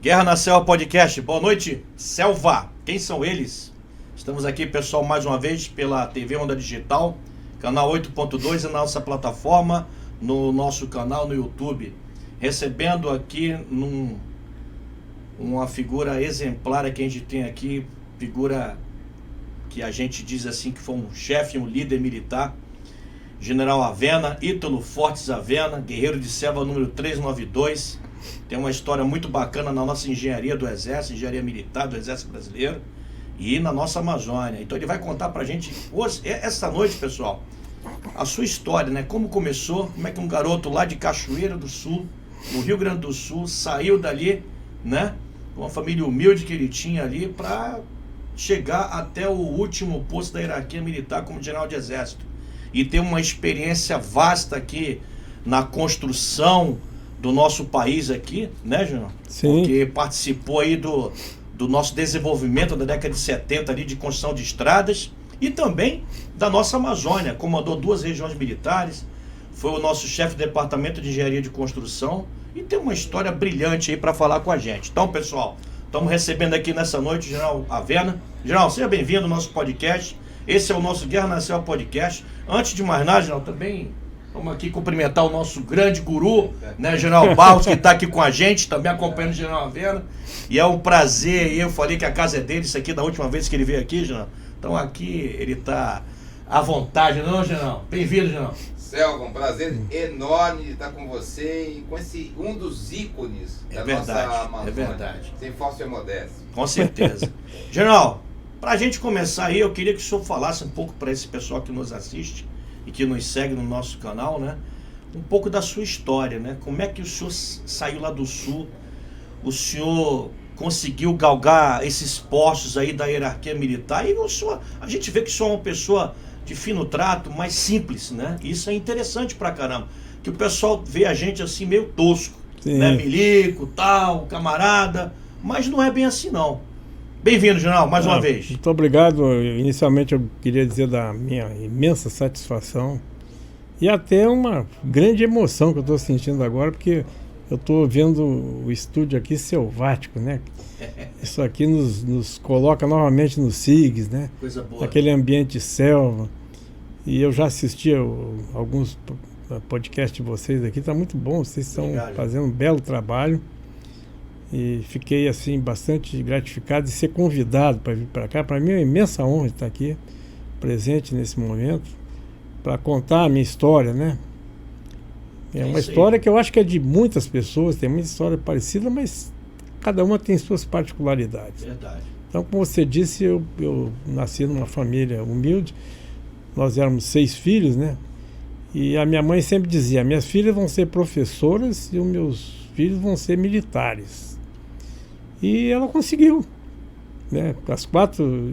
Guerra na Selva Podcast, boa noite, Selva. Quem são eles? Estamos aqui, pessoal, mais uma vez pela TV Onda Digital, canal 8.2 e na nossa plataforma, no nosso canal no YouTube. Recebendo aqui uma figura exemplar que a gente tem aqui, figura que a gente diz assim que foi um chefe, um líder militar, General Avena, Ítalo Fortes Avena, guerreiro de selva número 392. Tem uma história muito bacana na nossa engenharia do Exército, engenharia militar do Exército Brasileiro e na nossa Amazônia. Então ele vai contar pra gente hoje, essa noite, pessoal, a sua história, né? Como começou, como é que um garoto lá de Cachoeira do Sul, no Rio Grande do Sul, saiu dali, né? Uma família humilde que ele tinha ali para chegar até o último posto da hierarquia militar como general de exército. E ter uma experiência vasta aqui na construção do nosso país aqui, né, João? Sim. Porque participou aí do nosso desenvolvimento da década de 70 ali de construção de estradas e também da nossa Amazônia. Comandou 2 regiões militares, foi o nosso chefe de departamento de engenharia de construção e tem uma história brilhante aí para falar com a gente. Então, pessoal, estamos recebendo aqui nessa noite o General Avena. General, seja bem-vindo ao nosso podcast. Esse é o nosso Guerra na Selva Podcast. Antes de mais nada, General, também vamos aqui cumprimentar o nosso grande guru, né, General Barros, que está aqui com a gente, também acompanhando o General Avena. E é um prazer, eu falei que a casa é dele, isso aqui da última vez que ele veio aqui, General. Então aqui ele está à vontade, não, General? Bem-vindo, General. Selva, um prazer enorme de estar com você e com esse um dos ícones da nossa Amazônia. É verdade. Sem falsa modéstia. Com certeza. General, para a gente começar aí, eu queria que o senhor falasse um pouco para esse pessoal que nos assiste e que nos segue no nosso canal, né? Um pouco da sua história, né? Como é que o senhor saiu lá do Sul, o senhor conseguiu galgar esses postos aí da hierarquia militar e o senhor, a gente vê que o senhor é uma pessoa de fino trato, mais simples, né? Isso é interessante pra caramba, que o pessoal vê a gente assim meio tosco, Sim. né? Milico, tal, camarada, mas não é bem assim não. Bem-vindo, General, mais uma vez. Muito obrigado. Inicialmente eu queria dizer da minha imensa satisfação e até uma grande emoção que eu estou sentindo agora, porque eu estou vendo o estúdio aqui selvático, né? Isso aqui nos coloca novamente no SIGs, né? Coisa boa. Aquele ambiente de selva. E eu já assisti alguns podcasts de vocês aqui, está muito bom, vocês estão fazendo um belo trabalho. E fiquei assim bastante gratificado de ser convidado para vir para cá. Para mim é uma imensa honra estar aqui, presente nesse momento, para contar a minha história, né? É uma história que eu acho que é de muitas pessoas, tem muita história parecida, mas cada uma tem suas particularidades. Verdade. Então, como você disse, eu nasci numa família humilde, nós éramos 6 filhos, né? E a minha mãe sempre dizia, minhas filhas vão ser professoras e os meus filhos vão ser militares. E ela conseguiu, né?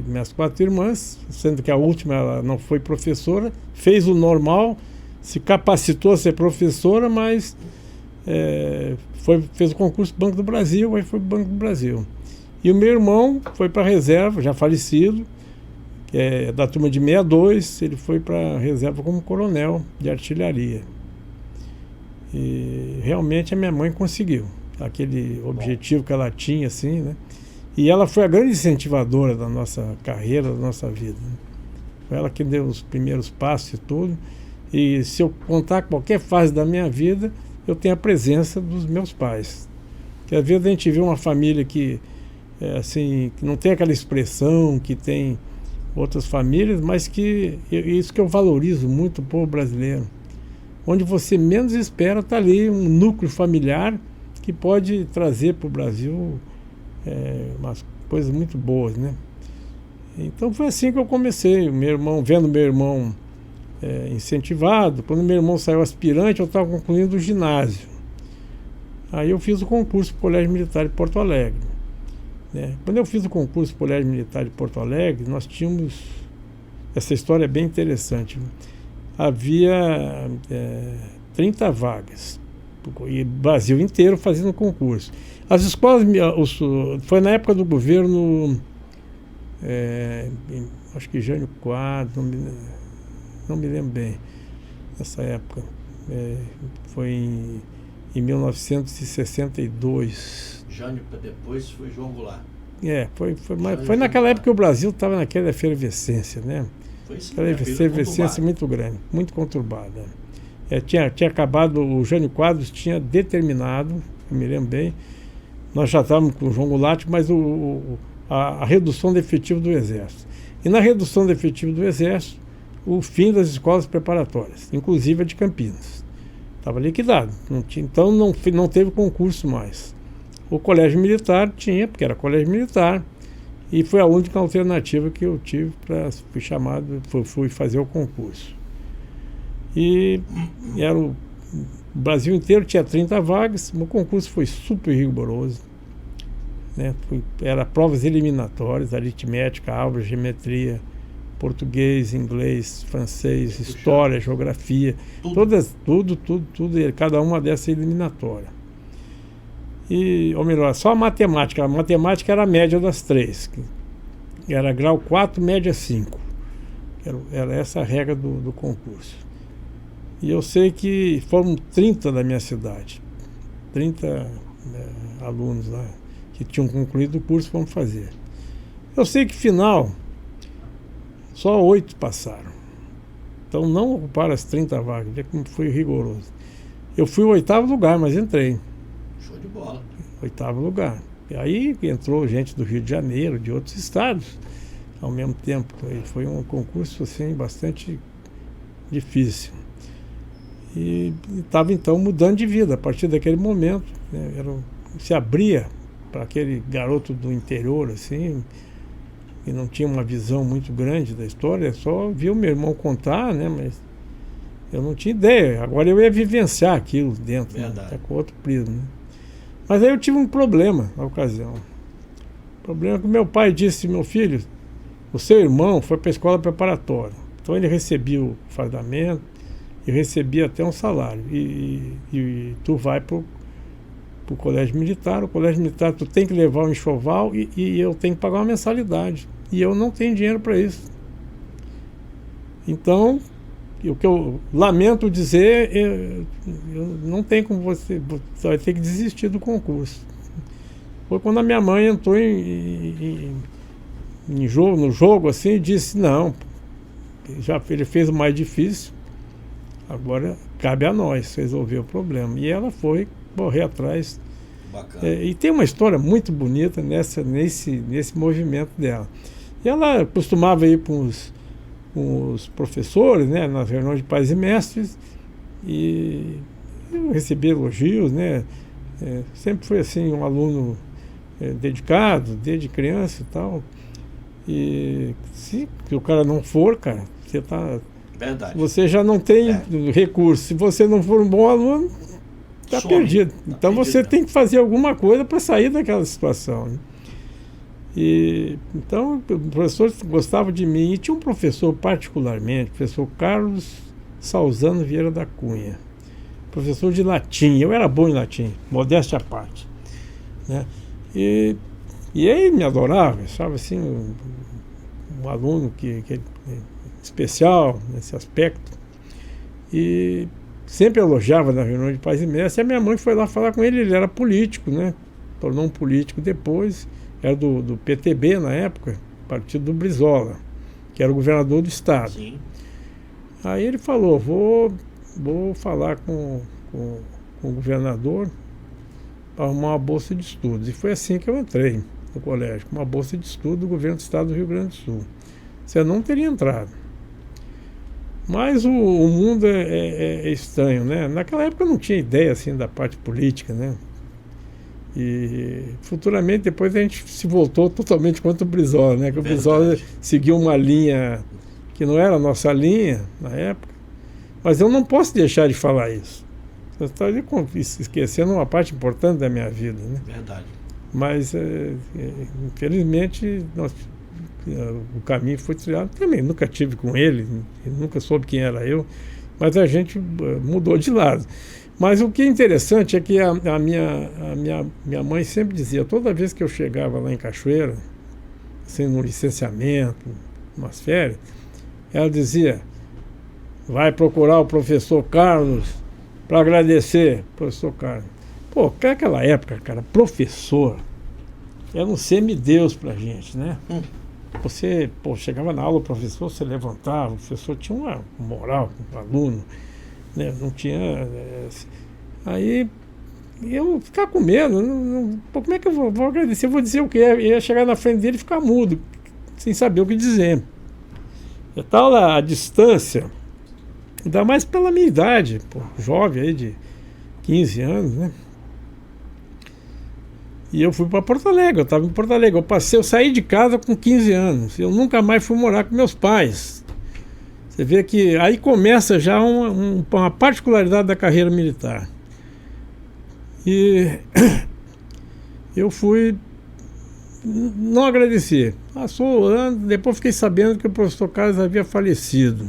Minhas 4 irmãs, sendo que a última ela não foi professora, fez o normal, se capacitou a ser professora, mas fez o concurso do Banco do Brasil, aí foi para o Banco do Brasil. E o meu irmão foi para a reserva, já falecido, que é da turma de 62, ele foi para a reserva como coronel de artilharia. E realmente a minha mãe conseguiu aquele objetivo que ela tinha, assim, né? E ela foi a grande incentivadora da nossa carreira, da nossa vida, né? Foi ela que deu os primeiros passos e tudo. E se eu contar qualquer fase da minha vida, eu tenho a presença dos meus pais. Porque às vezes a gente vê uma família que, assim, que não tem aquela expressão que tem outras famílias, mas que isso que eu valorizo muito o povo brasileiro. Onde você menos espera, está ali um núcleo familiar que pode trazer para o Brasil umas coisas muito boas, né? Então foi assim que eu comecei, vendo meu irmão incentivado. Quando meu irmão saiu aspirante, eu estava concluindo o ginásio. Aí eu fiz o concurso para o Colégio Militar de Porto Alegre, né? Quando eu fiz o concurso para o Colégio Militar de Porto Alegre, nós tínhamos... Essa história é bem interessante. Havia 30 vagas. E Brasil inteiro fazendo concurso. As escolas, foi na época do governo, acho que Jânio Quadros, não me lembro bem, nessa época. Foi em 1962. Jânio, depois foi João Goulart. Foi naquela época que o Brasil estava naquela efervescência, né? Foi isso, aquela efervescência muito grande, muito conturbada. Tinha acabado, o Jânio Quadros tinha determinado, eu me lembro bem, nós já estávamos com o João Goulart, mas a redução do efetivo do Exército. E na redução do efetivo do Exército, o fim das escolas preparatórias, inclusive a de Campinas. Estava liquidado, então não teve concurso mais. O colégio militar tinha, porque era colégio militar, e foi a única alternativa que eu tive para fui chamado, fui fazer o concurso. E o Brasil inteiro tinha 30 vagas, o concurso foi super rigoroso, né? Era provas eliminatórias, aritmética, álgebra, geometria, português, inglês, francês, história, geografia, tudo, cada uma dessas eliminatórias. Ou melhor, só a matemática era a média das três, era grau 4, média 5, era essa a regra do concurso. E eu sei que foram 30 da minha cidade, 30 alunos lá que tinham concluído o curso, vamos fazer. Eu sei que final, só 8 passaram. Então não ocuparam as 30 vagas, vê como foi rigoroso. Eu fui o 8º lugar, mas entrei. Show de bola. 8º lugar. E aí entrou gente do Rio de Janeiro, de outros estados, ao mesmo tempo. Foi um concurso assim, bastante difícil. E estava então mudando de vida a partir daquele momento, né? Se abria para aquele garoto do interior, assim, que não tinha uma visão muito grande da história, só via o meu irmão contar, né? Mas eu não tinha ideia. Agora eu ia vivenciar aquilo dentro, né? Tá com outro prisma, né? Mas aí eu tive um problema na ocasião. O problema é que meu pai disse: meu filho, o seu irmão foi para a escola preparatória. Então ele recebia o fardamento e recebia até um salário. E tu vai para o colégio militar. O colégio militar tu tem que levar um enxoval e eu tenho que pagar uma mensalidade. E eu não tenho dinheiro para isso. Então, o que eu lamento dizer, eu não tem como você vai ter que desistir do concurso. Foi quando a minha mãe entrou no jogo assim, e disse: não, ele fez o mais difícil, agora cabe a nós resolver o problema. E ela foi correr atrás. Bacana. E tem uma história muito bonita nesse movimento dela. E ela costumava ir com os professores, né, nas reuniões de pais e mestres, e eu recebia elogios, né? Sempre foi assim, um aluno dedicado, desde criança e tal. E se o cara não for, cara, você já não tem recurso. Se você não for um bom aluno, está perdido. Então você tem que fazer alguma coisa para sair daquela situação, né? Então o professor gostava de mim, e tinha um professor particularmente, o professor Carlos Salzano Vieira da Cunha, professor de latim. Eu era bom em latim, modéstia à parte, né? E ele me adorava, sabe, assim, um aluno que especial nesse aspecto, e sempre elogiava na reunião de pais e mestres. E a minha mãe foi lá falar com ele. Ele era político, né? Tornou um político depois, era do PTB na época, partido do Brizola, que era o governador do estado. Sim. Aí ele falou: vou falar com o governador para arrumar uma bolsa de estudos. E foi assim que eu entrei no colégio, com uma bolsa de estudo do governo do estado do Rio Grande do Sul. Você não teria entrado. Mas o mundo é estranho, né? Naquela época eu não tinha ideia assim da parte política, né? E futuramente depois a gente se voltou totalmente contra o Brizola, né? Que o Brizola seguiu uma linha que não era a nossa linha na época. Mas eu não posso deixar de falar isso. Você está esquecendo uma parte importante da minha vida, né? Verdade. Mas infelizmente o caminho foi trilhado. Também nunca tive com ele nunca soube quem era eu, mas a gente mudou de lado. Mas o que é interessante é que a minha mãe sempre dizia, toda vez que eu chegava lá em Cachoeira, assim, no licenciamento, umas férias, ela dizia: vai procurar o professor Carlos para agradecer. Professor Carlos, Pô, naquela época, cara, professor era um semideus pra gente, né? Você, chegava na aula, o professor se levantava, o professor tinha uma moral com o aluno, né? Não tinha... Aí eu ficava com medo, como é que eu vou agradecer? Eu vou dizer o quê? Eu ia chegar na frente dele e ficar mudo, sem saber o que dizer. E tal a distância, ainda mais pela minha idade, jovem aí de 15 anos, né? E eu fui para Porto Alegre, eu estava em Porto Alegre. Eu saí de casa com 15 anos. Eu nunca mais fui morar com meus pais. Você vê que aí começa já uma particularidade da carreira militar. E eu fui não agradecer. Passou ano, depois fiquei sabendo que o professor Carlos havia falecido.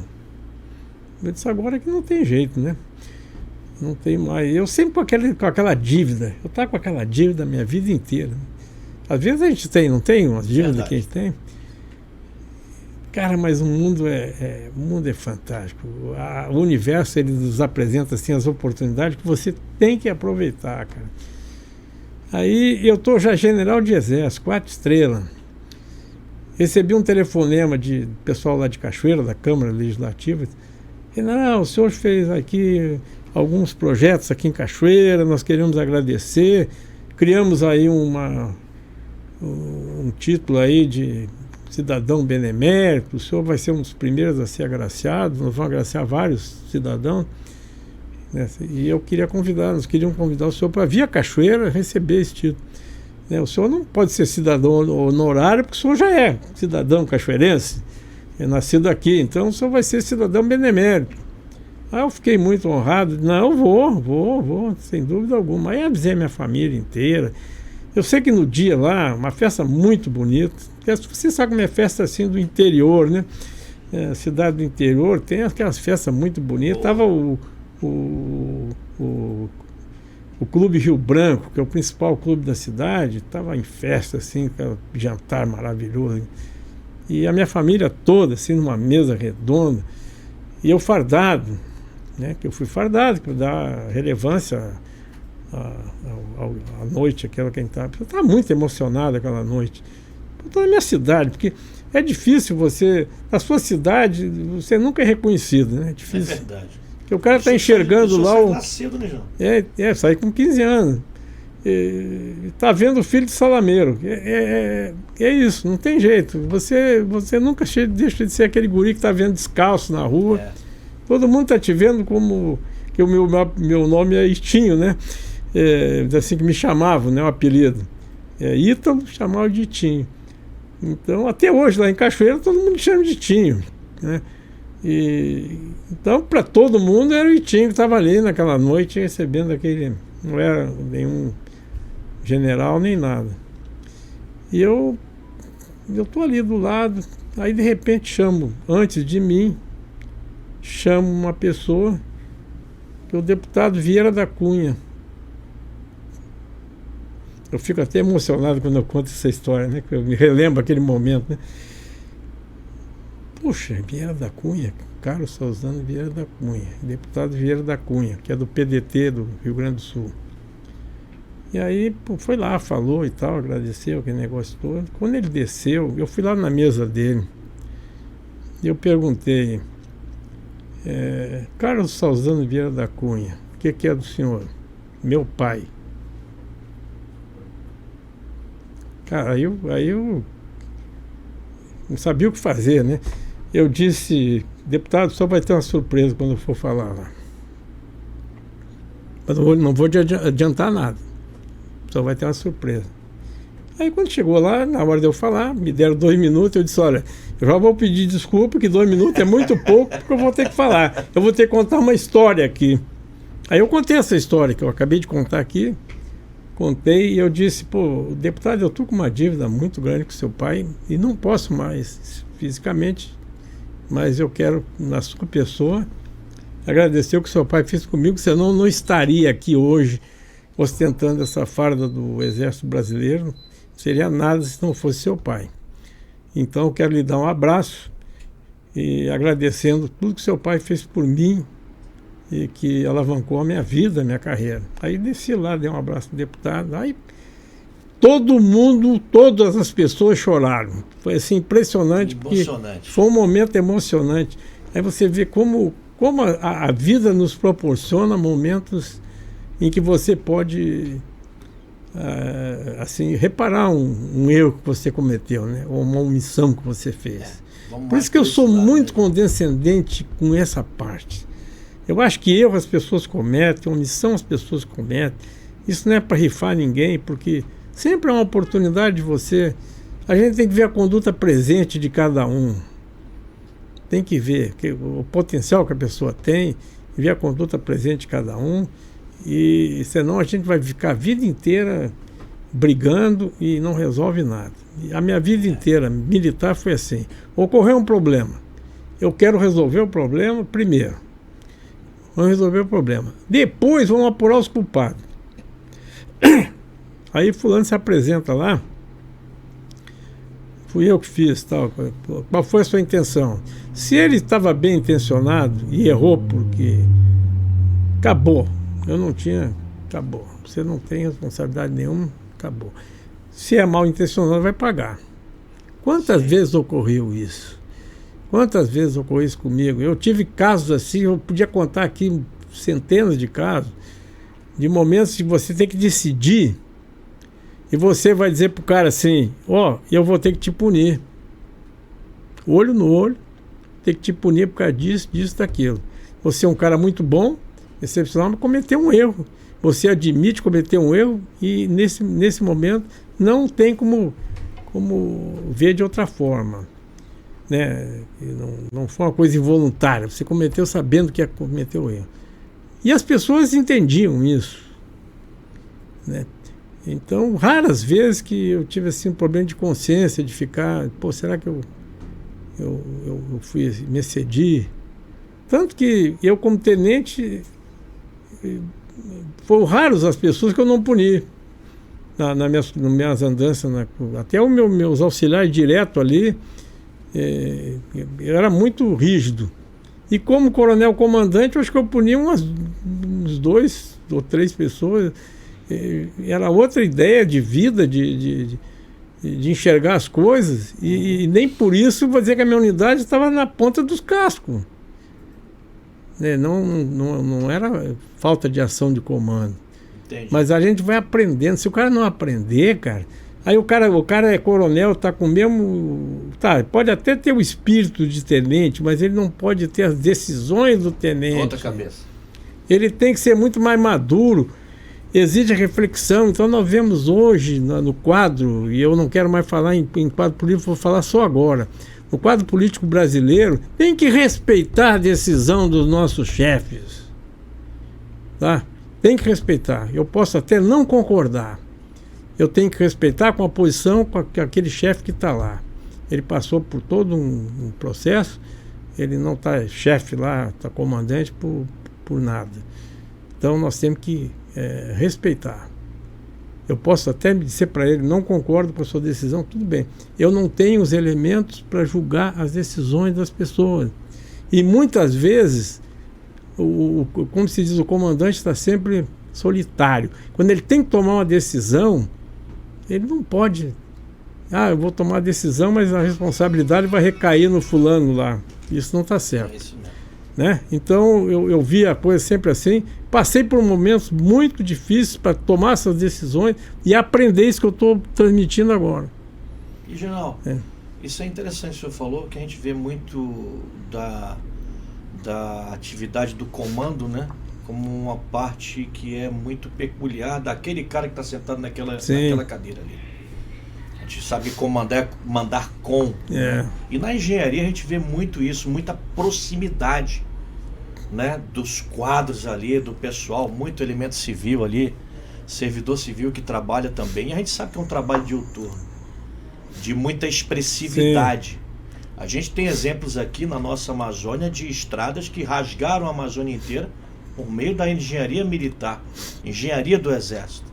Eu disse, agora que não tem jeito, né? Não tem mais. Eu sempre com aquela dívida. Eu estava com aquela dívida a minha vida inteira. Às vezes a gente não tem umas dívidas que a gente tem. Cara, mas o mundo é fantástico. O universo, ele nos apresenta assim, as oportunidades que você tem que aproveitar, cara. Aí eu estou já general de exército, 4 estrelas. Recebi um telefonema de pessoal lá de Cachoeira, da Câmara Legislativa. E, não, o senhor fez aqui alguns projetos aqui em Cachoeira, nós queremos agradecer. Criamos aí um título aí de cidadão benemérito, o senhor vai ser um dos primeiros a ser agraciado, nós vamos agraciar vários cidadãos. Né? E eu queria nós queríamos convidar o senhor para vir a Cachoeira receber esse título. Né? O senhor não pode ser cidadão honorário, porque o senhor já é cidadão cachoeirense, é nascido aqui, então o senhor vai ser cidadão benemérito. Aí eu fiquei muito honrado, não, eu vou, sem dúvida alguma. Aí avisei a minha família inteira. Eu sei que no dia lá, uma festa muito bonita, você sabe como é festa assim do interior, né? Cidade do interior, tem aquelas festas muito bonitas. Tava o Clube Rio Branco, que é o principal clube da cidade, estava em festa, assim, aquele jantar maravilhoso. E a minha família toda, assim, numa mesa redonda. E eu fardado, né? Que eu fui fardado, para dar relevância à noite, aquela que a gente estava. Eu estava muito emocionado aquela noite. Por toda a minha cidade, porque é difícil você. Na sua cidade, você nunca é reconhecido, né? É difícil. É verdade. Porque o cara está enxergando lá o. Nascido, né, João? Saí com 15 anos. Está vendo o filho de salameiro. É isso, não tem jeito. Você nunca deixa de ser aquele guri que está vendo descalço na rua. Todo mundo está te vendo como que o meu nome é Itinho, né? Assim que me chamavam, né? O apelido. Ítalo, chamava de Itinho. Então, até hoje, lá em Cachoeira, todo mundo me chama de Itinho, né? Então, para todo mundo, era o Itinho que estava ali naquela noite recebendo aquele. Não era nenhum general nem nada. E eu estou ali do lado, aí de repente antes de mim, chamo uma pessoa, que é o deputado Vieira da Cunha. Eu fico até emocionado quando eu conto essa história, né? Que eu me relembro aquele momento, né? Puxa, Vieira da Cunha, Carlos Salzano Vieira da Cunha, deputado Vieira da Cunha, que é do PDT do Rio Grande do Sul. E aí foi lá, falou e tal, agradeceu aquele negócio todo. Quando ele desceu, eu fui lá na mesa dele e eu perguntei, Carlos Salzano Vieira da Cunha, o que é do senhor? Meu pai. Cara, aí eu não sabia o que fazer, né? Eu disse, deputado, só vai ter uma surpresa quando eu for falar lá. Mas não vou adiantar nada. Só vai ter uma surpresa. Aí quando chegou lá, na hora de eu falar, me deram 2 minutos, eu disse, olha, eu já vou pedir desculpa, que 2 minutos é muito pouco, porque eu vou ter que falar. Eu vou ter que contar uma história aqui. Aí eu contei essa história que eu acabei de contar aqui, contei e eu disse, deputado, eu estou com uma dívida muito grande com seu pai e não posso mais fisicamente, mas eu quero, na sua pessoa, agradecer o que seu pai fez comigo, senão não estaria aqui hoje ostentando essa farda do Exército Brasileiro, não seria nada se não fosse seu pai. Então eu quero lhe dar um abraço e agradecendo tudo que seu pai fez por mim e que alavancou a minha vida, a minha carreira. Aí desci lá, dei um abraço no deputado, aí todo mundo, todas as pessoas choraram. Foi assim impressionante, porque foi um momento emocionante. Aí você vê como a vida nos proporciona momentos em que você pode assim, reparar um erro que você cometeu, né? Ou uma omissão que você fez. Por isso que eu sou muito condescendente com essa parte. Eu acho que erro as pessoas cometem, omissão as pessoas cometem. Isso não é para rifar ninguém, porque sempre é uma oportunidade de você... A gente tem que ver a conduta presente de cada um. Tem que ver o potencial que a pessoa tem, ver a conduta presente de cada um, e senão a gente vai ficar a vida inteira brigando e não resolve nada. E a minha vida inteira militar foi assim: ocorreu um problema, eu quero resolver o problema primeiro. Vamos resolver o problema. Depois vamos apurar os culpados. Aí fulano se apresenta lá. Fui eu que fiz, tal. Qual foi a sua intenção? Se ele estava bem intencionado e errou porque acabou. Eu não tinha, acabou. Você não tem responsabilidade nenhuma, acabou. Se é mal intencionado, vai pagar. Quantas vezes ocorreu isso? Quantas vezes ocorreu isso comigo? Eu tive casos assim, eu podia contar aqui centenas de casos, de momentos que você tem que decidir e você vai dizer pro cara assim: ó, eu vou ter que te punir. Olho no olho, ter que te punir por causa disso, daquilo. Você é um cara muito bom, excepcional, mas cometeu um erro. Você admite cometer um erro e nesse momento não tem como ver de outra forma. Né? Não foi uma coisa involuntária, você cometeu sabendo que cometeu o erro. E as pessoas entendiam isso, né? Então, raras vezes que eu tive assim, um problema de consciência, de ficar, pô, será que eu fui, me excedi? Tanto que eu, como tenente, foram raros as pessoas que eu não puni nas minhas andanças, até os meus auxiliares direto ali. Eu era muito rígido. E como coronel comandante, eu acho que eu punia uns 2 ou 3 pessoas. Era outra ideia de vida, de enxergar as coisas. E nem por isso vou dizer que a minha unidade estava na ponta dos cascos. Não era falta de ação de comando. Entendi. Mas a gente vai aprendendo. Se o cara não aprender, cara... Aí o cara é coronel, está com o mesmo... Tá, pode até ter o espírito de tenente, mas ele não pode ter as decisões do tenente. Outra cabeça. Ele tem que ser muito mais maduro, exige reflexão. Então nós vemos hoje no quadro, e eu não quero mais falar em quadro político, vou falar só agora. No quadro político brasileiro, tem que respeitar a decisão dos nossos chefes. Tá? Tem que respeitar. Eu posso até não concordar. Eu tenho que respeitar com a posição com aquele chefe que está lá. Ele passou por todo um processo, ele não está chefe lá, está comandante por nada. Então nós temos que respeitar. Eu posso até dizer para ele: não concordo com a sua decisão, tudo bem. Eu não tenho os elementos para julgar as decisões das pessoas. E muitas vezes, como se diz, o comandante está sempre solitário. Quando ele tem que tomar uma decisão, ele não pode... eu vou tomar a decisão, mas a responsabilidade vai recair no fulano lá. Isso não está certo. É isso mesmo. Né? Então eu vi a coisa sempre assim. Passei por momentos muito difíceis para tomar essas decisões e aprender isso que eu estou transmitindo agora. E, general, isso é interessante que o senhor falou, que a gente vê muito da atividade do comando, né? Como uma parte que é muito peculiar daquele cara que está sentado naquela cadeira ali. A gente sabe mandar com. Né? E na engenharia a gente vê muito isso, muita proximidade, né? Dos quadros ali, do pessoal, muito elemento civil ali, servidor civil que trabalha também. E a gente sabe que é um trabalho diuturno, de muita expressividade. Sim. A gente tem exemplos aqui na nossa Amazônia de estradas que rasgaram a Amazônia inteira por meio da engenharia militar, engenharia do Exército.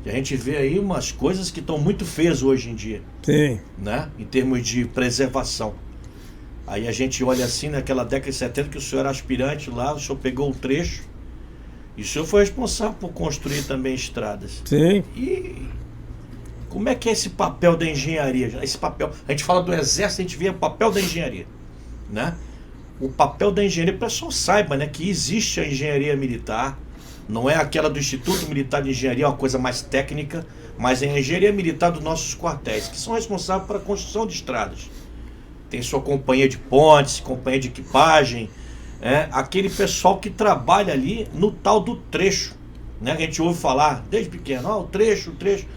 E a gente vê aí umas coisas que estão muito feias hoje em dia. Sim. Né? Em termos de preservação. Aí a gente olha assim, naquela década de 70, que o senhor era aspirante lá, o senhor pegou um trecho, e o senhor foi responsável por construir também estradas. Sim. E como é que é esse papel da engenharia? Esse papel, a gente fala do exército, a gente vê o papel da engenharia, né? O papel da engenharia, o pessoal saiba, né, que existe a engenharia militar, não é aquela do Instituto Militar de Engenharia, uma coisa mais técnica, mas é a engenharia militar dos nossos quartéis, que são responsáveis pela construção de estradas. Tem sua companhia de pontes, companhia de equipagem, aquele pessoal que trabalha ali no tal do trecho, né? A gente ouve falar desde pequeno, o trecho.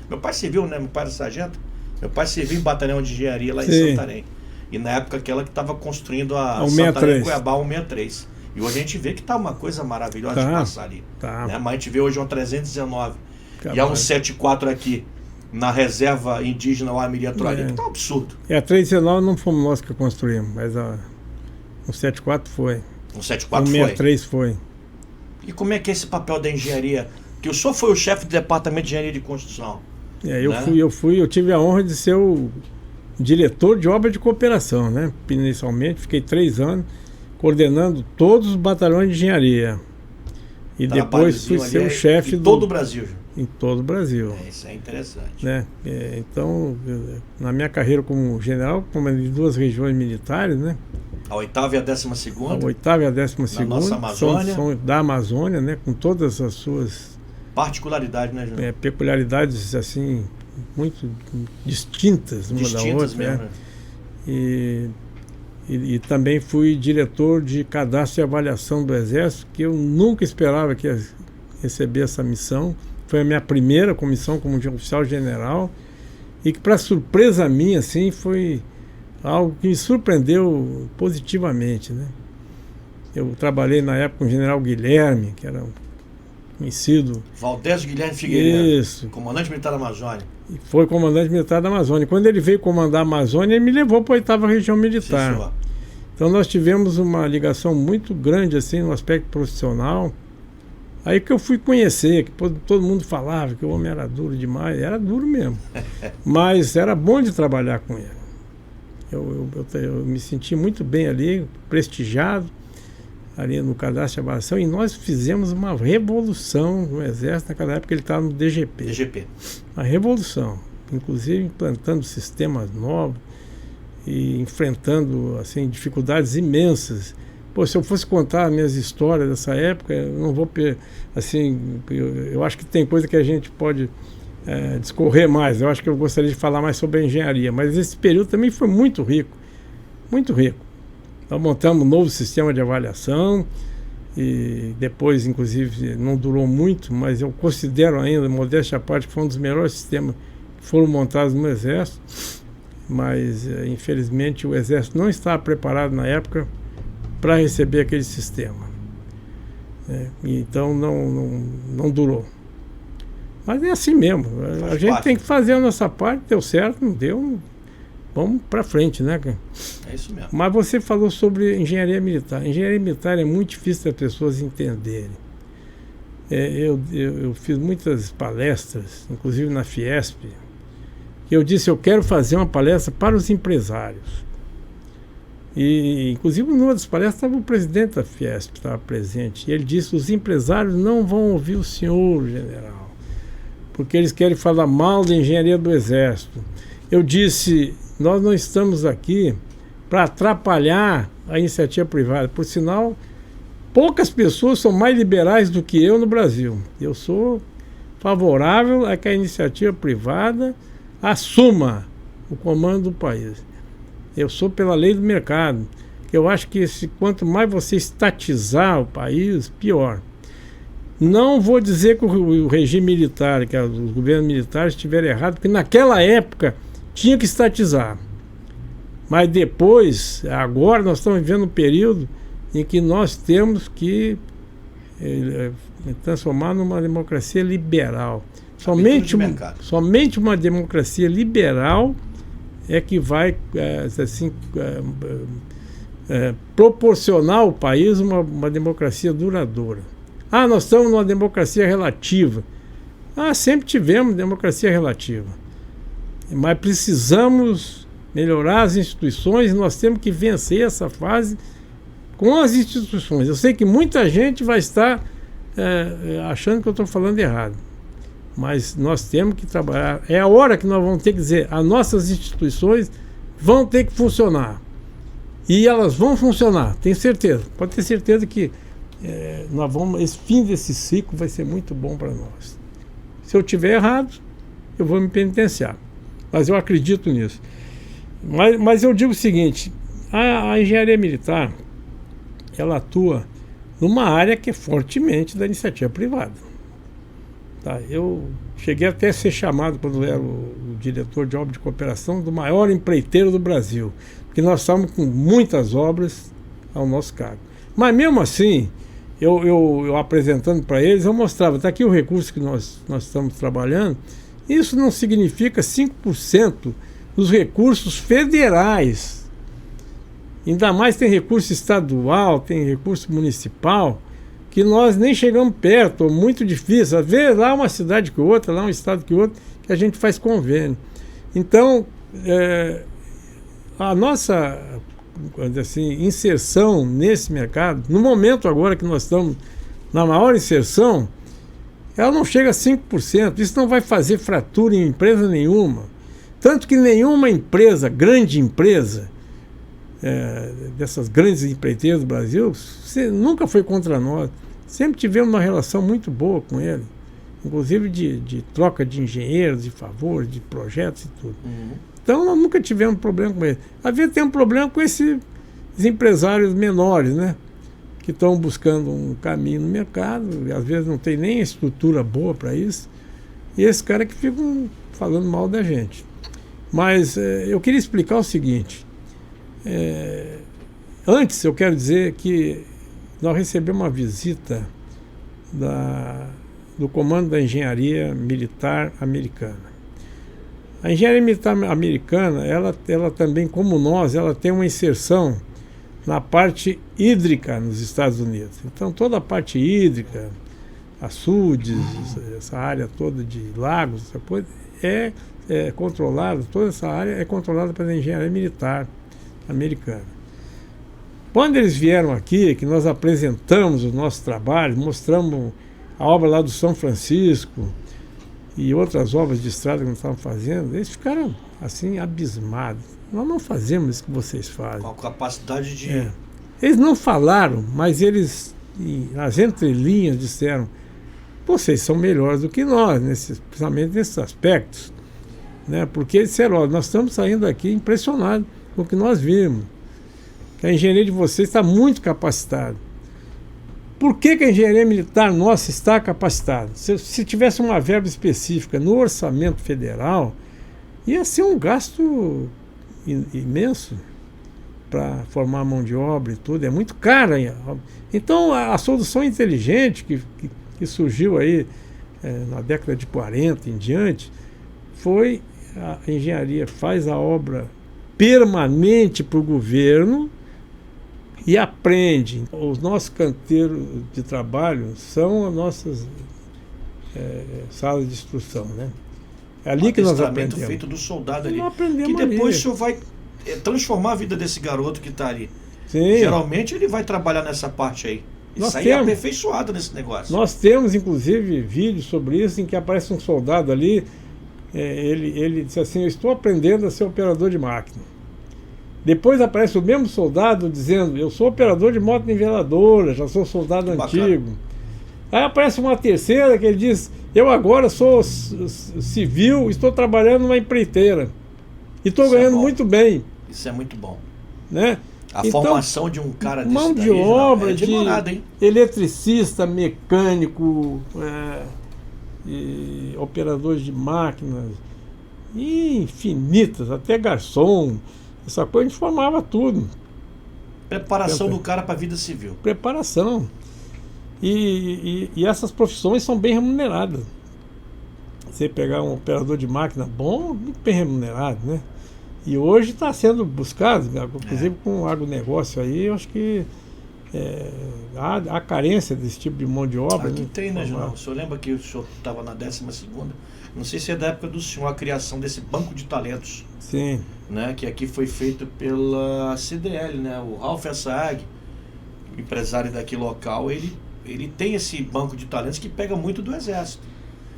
Meu pai serviu, né? Meu pai era sargento. Meu pai serviu em batalhão de engenharia lá em Santarém. E na época aquela que estava construindo a Santarém Cuiabá 163. E hoje a gente vê que tá uma coisa maravilhosa de passar ali. Né? Mas a gente vê hoje uma 319 e a 174 aqui na reserva indígena lá Miriatroali, que tá um absurdo. E a 319 não fomos nós que construímos, mas a 174 foi. 174 foi. 163 foi. E como é que é esse papel da engenharia? Que o senhor foi o chefe do departamento de engenharia de construção. Eu tive a honra de ser o diretor de obra de cooperação, né? Inicialmente, fiquei 3 anos coordenando todos os batalhões de engenharia. E depois fui ser o chefe em todo o Brasil. Em todo o Brasil. Isso é interessante. Né? Então, na minha carreira como general, comandei 2 regiões militares, né? A 8ª e a 12ª. A 8ª e a 12ª. Na nossa Amazônia. São da Amazônia, né? Com todas as suas particularidades, né, Júnior? Peculiaridades, assim, muito distintas uma da outra. Mesmo, né? E também fui diretor de cadastro e avaliação do Exército, que eu nunca esperava que ia receber essa missão. Foi a minha primeira comissão como oficial general, e que, para surpresa minha, assim, foi algo que me surpreendeu positivamente, né? Eu trabalhei na época com o general Guilherme, que era um conhecido. Valdésio Guilherme Figueiredo. Isso. Comandante militar da Amazônia. E foi comandante militar da Amazônia. Quando ele veio comandar a Amazônia, ele me levou para a 8ª região militar. Sim, senhor. Então nós tivemos uma ligação muito grande, assim, no aspecto profissional. Aí que eu fui conhecer, que todo mundo falava que o homem era duro demais. Era duro mesmo. Mas era bom de trabalhar com ele. Eu me senti muito bem ali, prestigiado, ali no cadastro de avaliação, e nós fizemos uma revolução no Exército. Naquela época ele estava no DGP. Uma revolução, inclusive implantando sistemas novos e enfrentando, assim, dificuldades imensas. Pô, se eu fosse contar as minhas histórias dessa época, eu não vou, assim, eu acho que tem coisa que a gente pode discorrer mais. Eu acho que eu gostaria de falar mais sobre a engenharia, mas esse período também foi muito rico, muito rico. Nós montamos um novo sistema de avaliação e depois, inclusive, não durou muito, mas eu considero ainda, modéstia à parte, que foi um dos melhores sistemas que foram montados no Exército, mas infelizmente o Exército não estava preparado na época para receber aquele sistema. Então não durou. Mas é assim mesmo, a gente tem que fazer a nossa parte. Deu certo, não deu, vamos para frente, né? É isso mesmo. Mas você falou sobre engenharia militar. Engenharia militar é muito difícil das pessoas entenderem. Eu fiz muitas palestras, inclusive na Fiesp, que eu disse: eu quero fazer uma palestra para os empresários. E, inclusive, numa das palestras estava o presidente da Fiesp, estava presente, e ele disse: os empresários não vão ouvir o senhor, general, porque eles querem falar mal da engenharia do Exército. Eu disse: nós não estamos aqui para atrapalhar a iniciativa privada. Por sinal, poucas pessoas são mais liberais do que eu no Brasil. Eu sou favorável a que a iniciativa privada assuma o comando do país. Eu sou pela lei do mercado, que eu acho que quanto mais você estatizar o país, pior. Não vou dizer que o regime militar, que os governos militares estiveram errados, porque naquela época tinha que estatizar. Mas depois, agora nós estamos vivendo um período em que nós temos que transformar numa democracia liberal. Somente uma democracia liberal é que vai proporcionar ao país uma democracia duradoura. Nós estamos numa democracia relativa. Sempre tivemos democracia relativa. Mas precisamos melhorar as instituições, e nós temos que vencer essa fase com as instituições. Eu sei que muita gente vai estar achando que eu estou falando errado, mas nós temos que trabalhar. É a hora que nós vamos ter que dizer, as nossas instituições vão ter que funcionar. E elas vão funcionar, tenho certeza. Pode ter certeza que esse fim desse ciclo vai ser muito bom para nós. Se eu tiver errado, eu vou me penitenciar. Mas eu acredito nisso. Mas eu digo o seguinte, a engenharia militar, ela atua numa área que é fortemente da iniciativa privada. Tá? Eu cheguei até a ser chamado, quando eu era o diretor de obra de cooperação, do maior empreiteiro do Brasil, porque nós estávamos com muitas obras ao nosso cargo. Mas mesmo assim, eu apresentando para eles, eu mostrava, está aqui o recurso que nós estamos trabalhando. Isso não significa 5% dos recursos federais. Ainda mais tem recurso estadual, tem recurso municipal, que nós nem chegamos perto, ou muito difícil. Às vezes lá uma cidade que outra, lá um estado que outro, que a gente faz convênio. Então, a nossa assim, inserção nesse mercado, no momento agora que nós estamos na maior inserção, ela não chega a 5%. Isso não vai fazer fratura em empresa nenhuma. Tanto que nenhuma empresa, grande empresa, dessas grandes empreiteiras do Brasil, nunca foi contra nós. Sempre tivemos uma relação muito boa com ele, inclusive de troca de engenheiros, de favores, de projetos e tudo. Então nós nunca tivemos problema com ele. Às vezes tem um problema com esses empresários menores, né? Que estão buscando um caminho no mercado, e às vezes não tem nem estrutura boa para isso, e esses caras que ficam falando mal da gente. Mas eu queria explicar o seguinte. Antes, eu quero dizer que nós recebemos uma visita do Comando da Engenharia Militar Americana. A Engenharia Militar Americana, ela também, como nós, ela tem uma inserção na parte hídrica nos Estados Unidos. Então, toda a parte hídrica, açudes, essa área toda de lagos, essa coisa, é controlada, toda essa área é controlada pela Engenharia Militar Americana. Quando eles vieram aqui, que nós apresentamos o nosso trabalho, mostramos a obra lá do São Francisco e outras obras de estrada que nós estávamos fazendo, eles ficaram assim abismados. Nós não fazemos isso que vocês fazem. Com a capacidade de... Eles não falaram, mas eles, nas entrelinhas, disseram: vocês são melhores do que nós, principalmente nesses aspectos. Né? Porque eles disseram: ó, nós estamos saindo aqui impressionados com o que nós vimos. Que a engenharia de vocês está muito capacitada. Por que a engenharia militar nossa está capacitada? Se tivesse uma verba específica no orçamento federal, ia ser um gasto imenso para formar mão de obra e tudo, é muito cara. Então a solução inteligente que surgiu aí na década de 40 em diante foi: a engenharia faz a obra permanente para o governo e aprende. Os nossos canteiros de trabalho são as nossas salas de instrução, né? É ali que nós aprendemos. Feito do soldado ali. Que depois o senhor vai transformar a vida desse garoto que está ali. Sim. Geralmente ele vai trabalhar nessa parte aí. E sair aperfeiçoado nesse negócio. Nós temos, inclusive, vídeos sobre isso, em que aparece um soldado ali, ele diz assim: eu estou aprendendo a ser operador de máquina. Depois aparece o mesmo soldado dizendo: eu sou operador de moto niveladora, já sou soldado antigo. Aí aparece uma terceira que ele diz: eu agora sou civil, estou trabalhando numa empreiteira e estou ganhando muito bem. Isso é muito bom. Né? A formação de um cara desse mão de obra, de eletricista, mecânico, e operadores de máquinas, infinitas, até garçom, essa coisa, a gente formava tudo. Preparação do cara para a vida civil. Preparação. E essas profissões são bem remuneradas. Você pegar um operador de máquina bom, muito bem remunerado, né? E hoje está sendo buscado, inclusive com o agronegócio aí, eu acho que há carência desse tipo de mão de obra. Aqui né? tem, né, João? O senhor lembra que o senhor estava na 12ª? Não sei se é da época do senhor, a criação desse banco de talentos. Sim. Né, que aqui foi feito pela CDL, né? O Ralph Assag, empresário daqui local, ele tem esse banco de talentos que pega muito do Exército.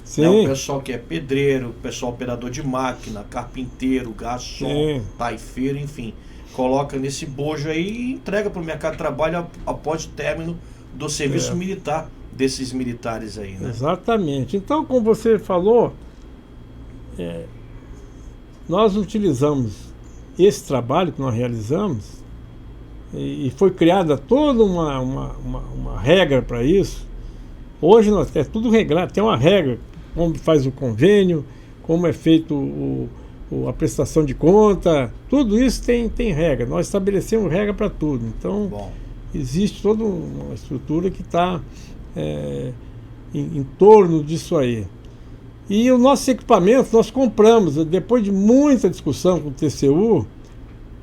Sim. Né? O pessoal que é pedreiro, o pessoal operador de máquina, carpinteiro, garçom, taifeiro, enfim, coloca nesse bojo aí e entrega para o mercado de trabalho após o término do serviço militar desses militares aí, né? Exatamente. Então, como você falou, nós utilizamos esse trabalho que nós realizamos e foi criada toda uma regra para isso. Hoje nós é tudo regrado, tem uma regra, como faz o convênio, como é feito a prestação de conta, tudo isso tem regra. Nós estabelecemos regra para tudo. Então, existe toda uma estrutura que está em torno disso aí. E o nosso equipamento nós compramos, depois de muita discussão com o TCU,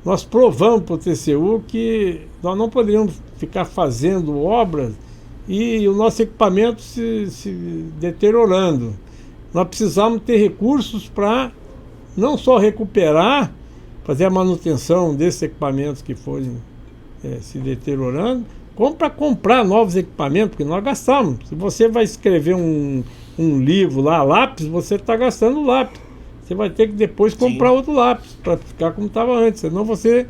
nós provamos para o TCU que nós não poderíamos ficar fazendo obras e o nosso equipamento se deteriorando. Nós precisamos ter recursos para não só recuperar, fazer a manutenção desses equipamentos que forem se deteriorando, como para comprar novos equipamentos, porque nós gastamos. Se você vai escrever um livro lá, lápis, você está gastando lápis. Você vai ter que depois comprar outro lápis para ficar como estava antes, senão você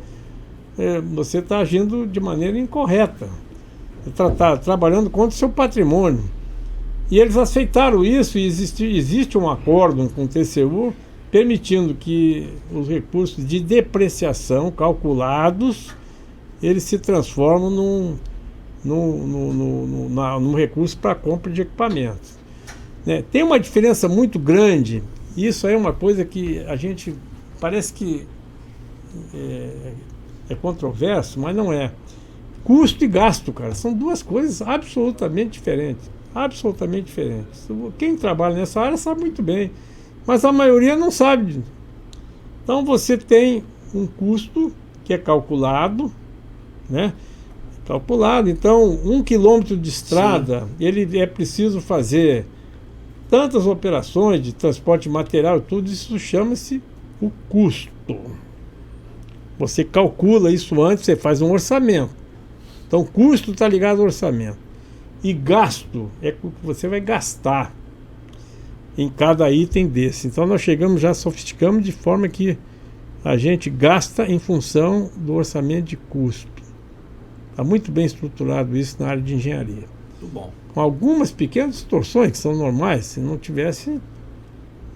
está agindo de maneira incorreta. Você está trabalhando contra o seu patrimônio. E eles aceitaram isso e existe um acordo com o TCU permitindo que os recursos de depreciação calculados eles se transformam num recurso para compra de equipamentos. Né? Tem uma diferença muito grande, isso aí é uma coisa que a gente parece que é controverso, mas não é. Custo e gasto, cara, são duas coisas absolutamente diferentes. Absolutamente diferentes. Quem trabalha nessa área sabe muito bem, mas a maioria não sabe. Então você tem um custo que é calculado, né? Calculado. Então, 1 quilômetro de estrada, ele é preciso fazer tantas operações de transporte de material, tudo isso chama-se o custo. Você calcula isso antes, você faz um orçamento. Então, custo está ligado ao orçamento. E gasto é o que você vai gastar em cada item desse. Então, nós já sofisticamos de forma que a gente gasta em função do orçamento de custo. Está muito bem estruturado isso na área de engenharia. Muito bom. Com algumas pequenas distorções que são normais. Se não tivesse,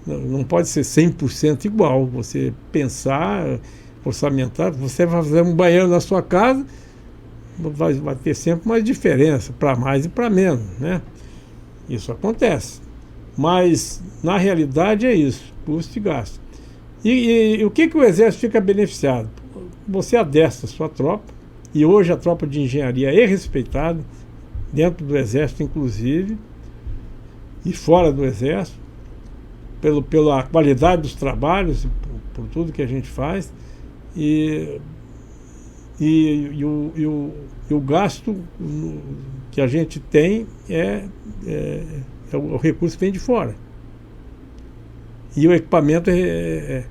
não pode ser 100% igual. Você pensar, orçamentar, você vai fazer um banheiro na sua casa, vai ter sempre uma diferença, para mais e para menos, né? Isso acontece. Mas, na realidade, é isso, custo e gasto. E o que o Exército fica beneficiado? Você adestra a sua tropa, e hoje a tropa de engenharia é respeitada, dentro do Exército inclusive, e fora do Exército, pela qualidade dos trabalhos, por tudo que a gente faz, e o gasto que a gente tem o recurso que vem de fora. E o equipamento é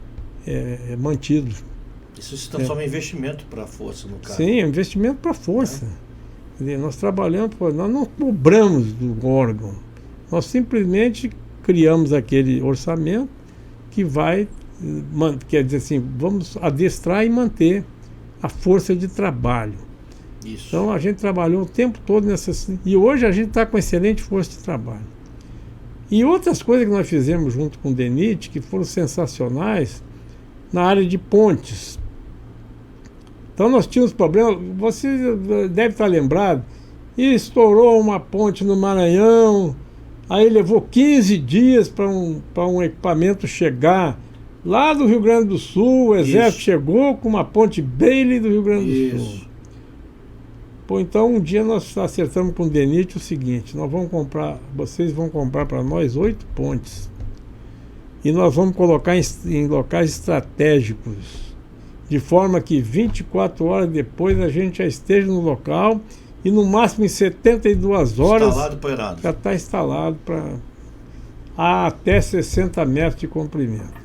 mantido. Isso se transforma em investimento para a força, no caso. Sim, é um investimento para a força. Quer dizer, nós trabalhamos, nós não cobramos do órgão. Nós simplesmente criamos aquele orçamento que vai, quer dizer assim, vamos adestrar e manter a força de trabalho. Isso. Então a gente trabalhou o tempo todo nessas. E hoje a gente está com excelente força de trabalho. E outras coisas que nós fizemos junto com o DENIT, que foram sensacionais, na área de pontes. Então nós tínhamos problema, você deve estar lembrado, e estourou uma ponte no Maranhão, aí levou 15 dias para um equipamento chegar lá do Rio Grande do Sul, o Exército chegou com uma ponte Bailey do Rio Grande do Sul. Pô, então um dia nós acertamos com o DENIT o seguinte, vocês vão comprar para nós 8 pontes. E nós vamos colocar em locais estratégicos, de forma que 24 horas depois a gente já esteja no local e no máximo em 72 horas Instalado para Irado. já está instalado para até 60 metros de comprimento.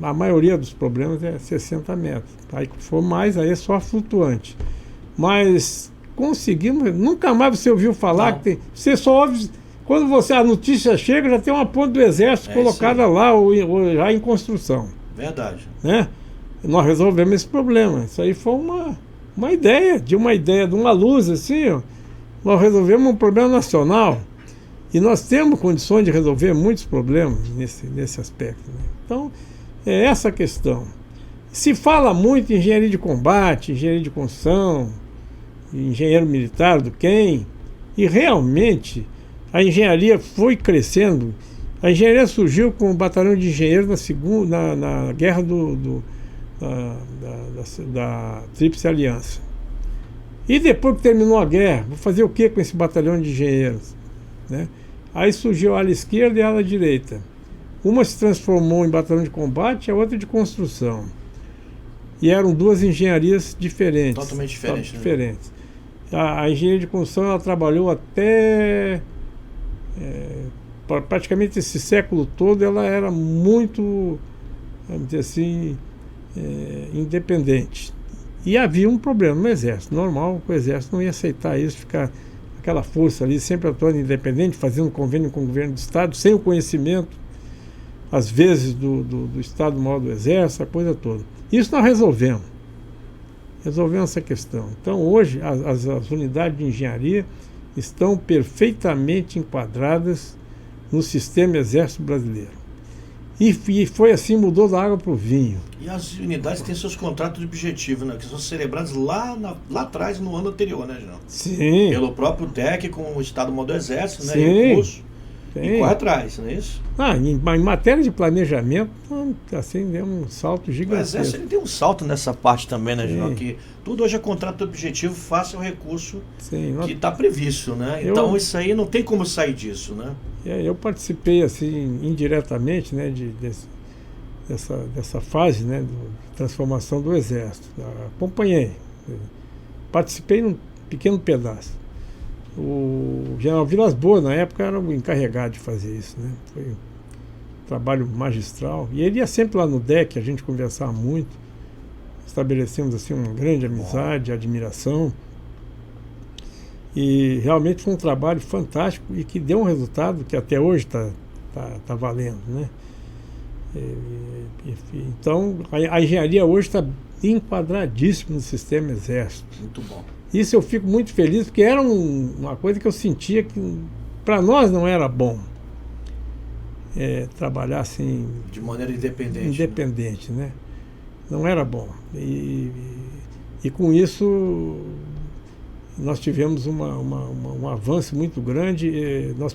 A maioria dos problemas é 60 metros. Aí se for mais, aí é só flutuante. Mas conseguimos, nunca mais você ouviu falar que tem. Você só ouve. Quando a notícia chega, já tem uma ponte do exército colocada lá ou já em construção. Verdade. Né? Nós resolvemos esse problema. Isso aí foi uma ideia, de uma luz assim, ó. Nós resolvemos um problema nacional. E nós temos condições de resolver muitos problemas nesse aspecto. Né? Então, é essa a questão. Se fala muito em engenharia de combate, engenharia de construção, engenheiro militar do QUEM, e realmente a engenharia foi crescendo. A engenharia surgiu com o batalhão de engenheiros na guerra da Tríplice Aliança. E depois que terminou a guerra, vou fazer o que com esse batalhão de engenheiros? Né? Aí surgiu a ala esquerda e a ala direita. Uma se transformou em batalhão de combate, a outra de construção. E eram duas engenharias diferentes. Totalmente diferentes. Diferentes. A engenharia de construção ela trabalhou até praticamente esse século todo. Ela era muito, vamos dizer assim, independente. E havia um problema no Exército. Normal, o Exército não ia aceitar isso, ficar aquela força ali sempre atuando independente, fazendo convênio com o governo do Estado, sem o conhecimento, às vezes, do Estado-Maior do Exército, a coisa toda. Isso nós resolvemos. Resolvemos essa questão. Então, hoje, as unidades de engenharia estão perfeitamente enquadradas no sistema Exército Brasileiro. E foi assim, mudou da água para o vinho. E as unidades têm seus contratos de objetivo, né? Que são celebrados lá atrás, no ano anterior, né, General? Sim. Pelo próprio DEC, com o Estado-Maior do Exército, né? Sim. E o curso. Sim. E corre atrás, não é isso? Em matéria de planejamento, assim, deu um salto O gigantesco. Exército ele deu um salto nessa parte também, né, General? Sim. Que tudo hoje é contrato de objetivo, faça o recurso Sim, que está previsto, né? Então isso aí não tem como sair disso, né? Eu participei, assim, indiretamente, né, dessa fase, né, de transformação do Exército. Acompanhei. Participei num pequeno pedaço. O general Vilas Boas, na época, era o encarregado de fazer isso, né? Foi um trabalho magistral. E ele ia sempre lá no DEC, a gente conversava muito. Estabelecemos assim uma grande amizade, admiração. E realmente foi um trabalho fantástico e que deu um resultado que até hoje tá valendo, né? Então, a engenharia hoje está enquadradíssima no sistema Exército. Muito bom. Isso eu fico muito feliz, porque era uma coisa que eu sentia que para nós não era bom. Trabalhar assim... De maneira independente. Independente, né? Não era bom. E com isso nós tivemos um avanço muito grande. Nós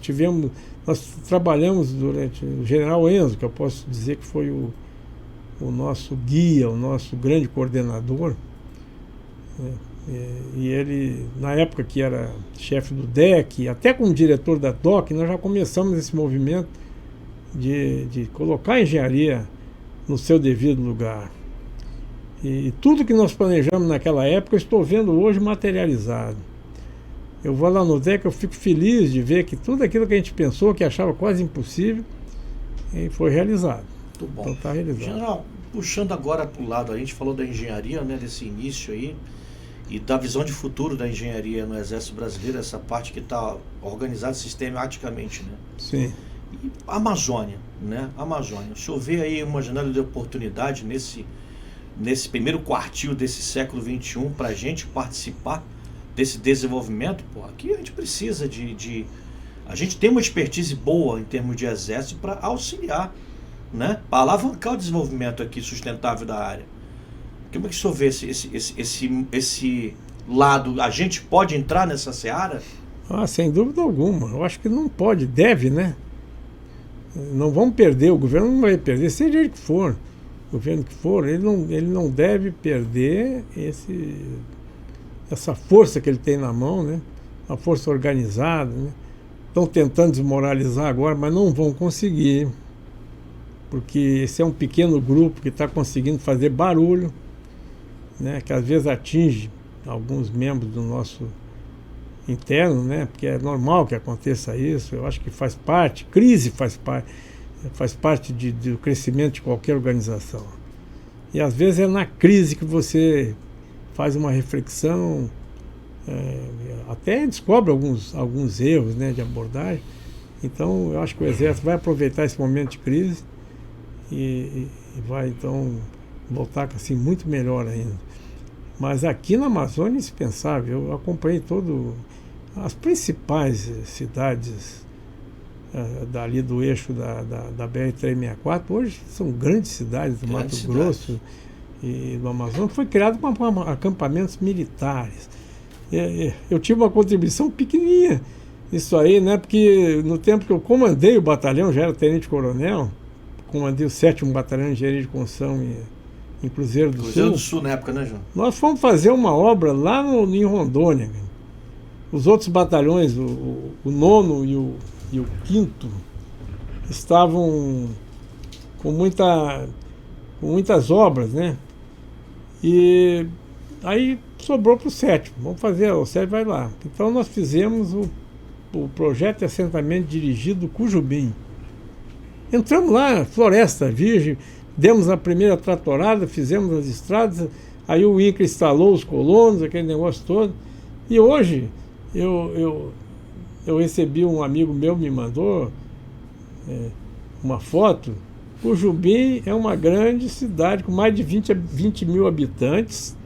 trabalhamos durante o general Enzo, que eu posso dizer que foi o nosso guia, o nosso grande coordenador, né? E ele, na época que era chefe do DEC, até como diretor da DOC, nós já começamos esse movimento de colocar a engenharia no seu devido lugar. E tudo que nós planejamos naquela época, eu estou vendo hoje materializado. Eu vou lá no DEC, eu fico feliz de ver que tudo aquilo que a gente pensou, que achava quase impossível, foi realizado. Muito bom. Então está realizado. General, puxando agora para o lado, a gente falou da engenharia, né, desse início aí, e da visão de futuro da engenharia no Exército Brasileiro, essa parte que está organizada sistematicamente, né? Sim. E a Amazônia, né? Amazônia. O senhor vê aí uma janela de oportunidade nesse primeiro quartil desse século XXI para a gente participar desse desenvolvimento? Pô, aqui a gente precisa a gente tem uma expertise boa em termos de exército para auxiliar, né? Para alavancar o desenvolvimento aqui sustentável da área. Como é que o senhor vê esse lado? A gente pode entrar nessa seara? Sem dúvida alguma. Eu acho que não pode, deve, né? Não vamos perder, o governo não vai perder, seja ele que for. O governo que for, ele não deve perder essa força que ele tem na mão, né? Uma força organizada, né? Estão tentando desmoralizar agora, mas não vão conseguir. Porque esse é um pequeno grupo que está conseguindo fazer barulho, né, que às vezes atinge alguns membros do nosso interno, né? Porque é normal que aconteça isso. Eu acho que faz parte, crise faz parte do crescimento de qualquer organização. E às vezes é na crise que você faz uma reflexão, até descobre alguns erros, né, de abordagem. Então eu acho que o Exército vai aproveitar esse momento de crise e vai então voltar assim muito melhor ainda. Mas aqui na Amazônia é indispensável. Eu acompanhei as principais cidades dali do eixo da BR-364, hoje são grandes cidades do Mato Grosso e do Amazonas. Foi criado com acampamentos militares. Eu tive uma contribuição pequenininha nisso aí, né? Porque no tempo que eu comandei o batalhão, já era tenente-coronel, comandei o 7º Batalhão de Engenharia de Construção em Cruzeiro do Sul. Cruzeiro do Sul na época, né, João? Nós fomos fazer uma obra lá em Rondônia. Os outros batalhões, o 9º e o 5º, estavam com muitas obras, né? E aí sobrou para o 7º. Vamos fazer, o 7º vai lá. Então nós fizemos o projeto de assentamento dirigido Cujubim. Entramos lá, floresta virgem, demos a primeira tratorada, fizemos as estradas, aí o INCRA instalou os colonos, aquele negócio todo. E hoje eu recebi, um amigo meu me mandou uma foto. Cujubim é uma grande cidade com mais de 20 mil habitantes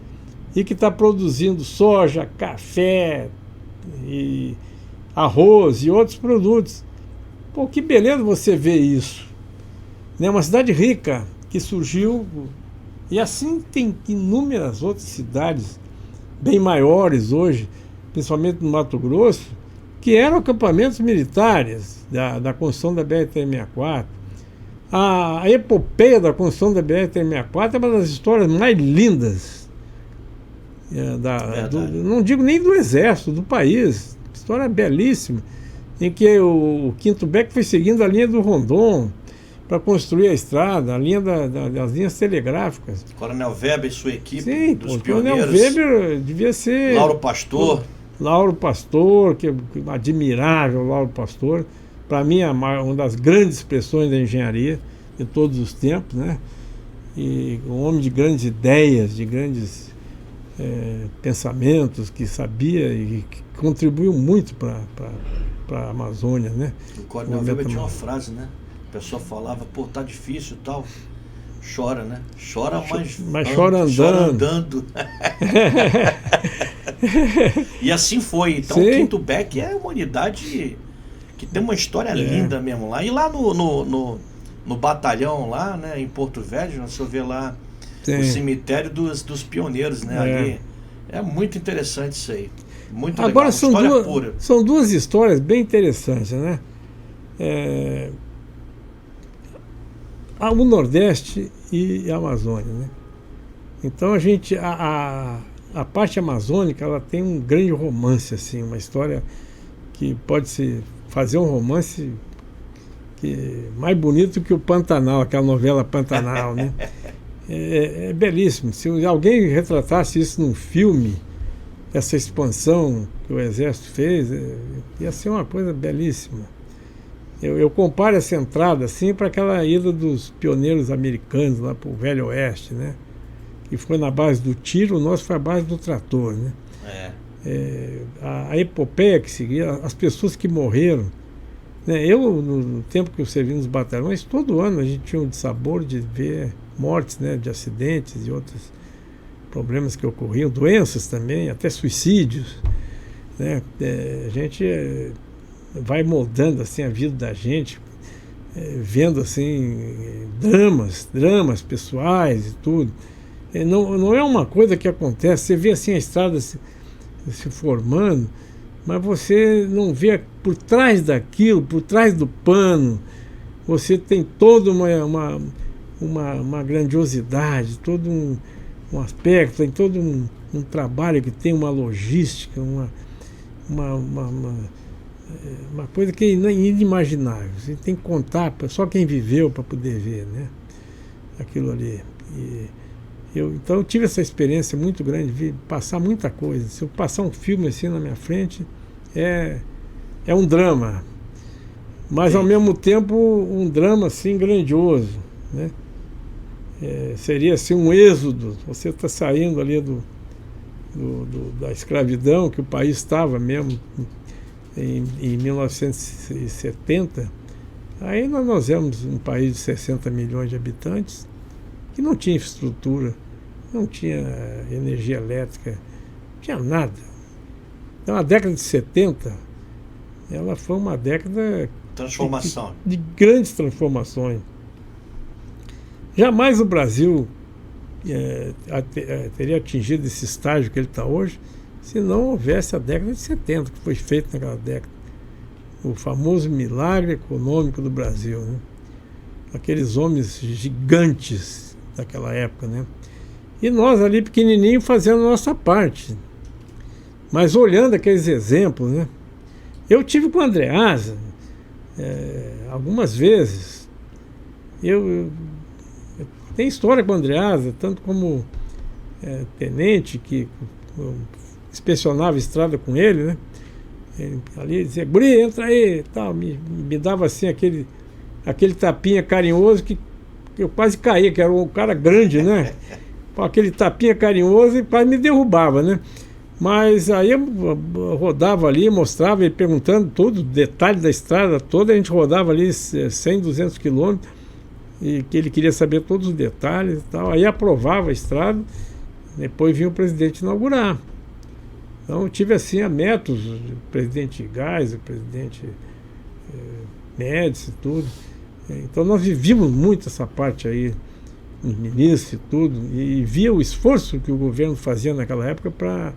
e que está produzindo soja, café, e arroz e outros produtos. Pô, que beleza você ver isso. Né? Uma cidade rica que surgiu, e assim tem inúmeras outras cidades bem maiores hoje, principalmente no Mato Grosso, que eram acampamentos militares da construção da BR-364. A epopeia da construção da BR-364 é uma das histórias mais lindas, não digo nem do Exército, do país. História belíssima, em que o 5º BEC foi seguindo a linha do Rondon para construir a estrada, a linha das linhas telegráficas. Coronel Weber e sua equipe, sim, dos pioneiros. Coronel Weber devia ser... Lauro Pastor, que é um admirável Lauro Pastor. Para mim, é uma das grandes expressões da engenharia de todos os tempos, né? E um homem de grandes ideias, de grandes pensamentos, que sabia e que contribuiu muito para a Amazônia, né? O Coronel Weber tinha uma frase, né? A pessoa falava, pô, tá difícil e tal. Chora, né? Chora, mas chora andando. Chora andando. E assim foi. Então, sim. O 5º BEC é uma unidade que tem uma história linda mesmo lá. E lá no batalhão lá, né, em Porto Velho, você vê lá o cemitério dos pioneiros, né? Ali. É muito interessante isso aí. Muito agora, legal. São duas histórias bem interessantes, né? O Nordeste e a Amazônia, né? Então a parte amazônica, ela tem um grande romance, assim, uma história que pode se fazer um romance mais bonito que o Pantanal, aquela novela Pantanal, né? É belíssimo. Se alguém retratasse isso num filme, essa expansão que o Exército fez, ia ser uma coisa belíssima. Eu comparo essa entrada assim para aquela ida dos pioneiros americanos lá para o Velho Oeste, né? Que foi na base do tiro, o nosso foi a base do trator, né? A epopeia que seguia, as pessoas que morreram, né? Eu, no tempo que eu servi nos batalhões, todo ano a gente tinha um dissabor de ver mortes, né? De acidentes e outros problemas que ocorriam, doenças também, até suicídios, né? A gente vai moldando assim a vida da gente, vendo assim dramas pessoais e tudo. Não é uma coisa que acontece, você vê assim a estrada se formando, mas você não vê por trás daquilo, por trás do pano, você tem toda uma grandiosidade, todo um aspecto, tem todo um trabalho que tem uma logística, uma coisa que é inimaginável. Você tem que contar, só quem viveu para poder ver, né? Aquilo ali. Então eu tive essa experiência muito grande, vi passar muita coisa. Se eu passar um filme assim na minha frente, é um drama, mas ao mesmo tempo um drama assim grandioso, né? Seria assim um êxodo. Você está saindo ali da escravidão que o país estava mesmo em 1970. Aí nós éramos um país de 60 milhões de habitantes que não tinha infraestrutura, não tinha energia elétrica, não tinha nada. Então a década de 70, ela foi uma década transformação, de grandes transformações. Jamais o Brasil teria atingido esse estágio que ele está hoje se não houvesse a década de 70, que foi feito naquela década. O famoso milagre econômico do Brasil, né? Aqueles homens gigantes daquela época, né? E nós ali pequenininho fazendo a nossa parte. Mas olhando aqueles exemplos, né? Eu tive com o Andreasa algumas vezes. Eu tenho história com o Andreasa, tanto como tenente, que inspecionava a estrada com ele, né? Ele ali dizia, guri, entra aí, tal, me dava assim aquele tapinha carinhoso que eu quase caía, que era um cara grande, né? Aquele tapinha carinhoso e quase me derrubava, né? Mas aí eu rodava ali, mostrava, ele perguntando todo o detalhe da estrada toda, a gente rodava ali 100, 200 quilômetros, e que ele queria saber todos os detalhes e tal. Aí aprovava a estrada, depois vinha o presidente inaugurar. Então eu tive assim a Métodos, o presidente Gás, o presidente Médici e tudo. Então nós vivíamos muito essa parte aí, os ministros e tudo, e via o esforço que o governo fazia naquela época para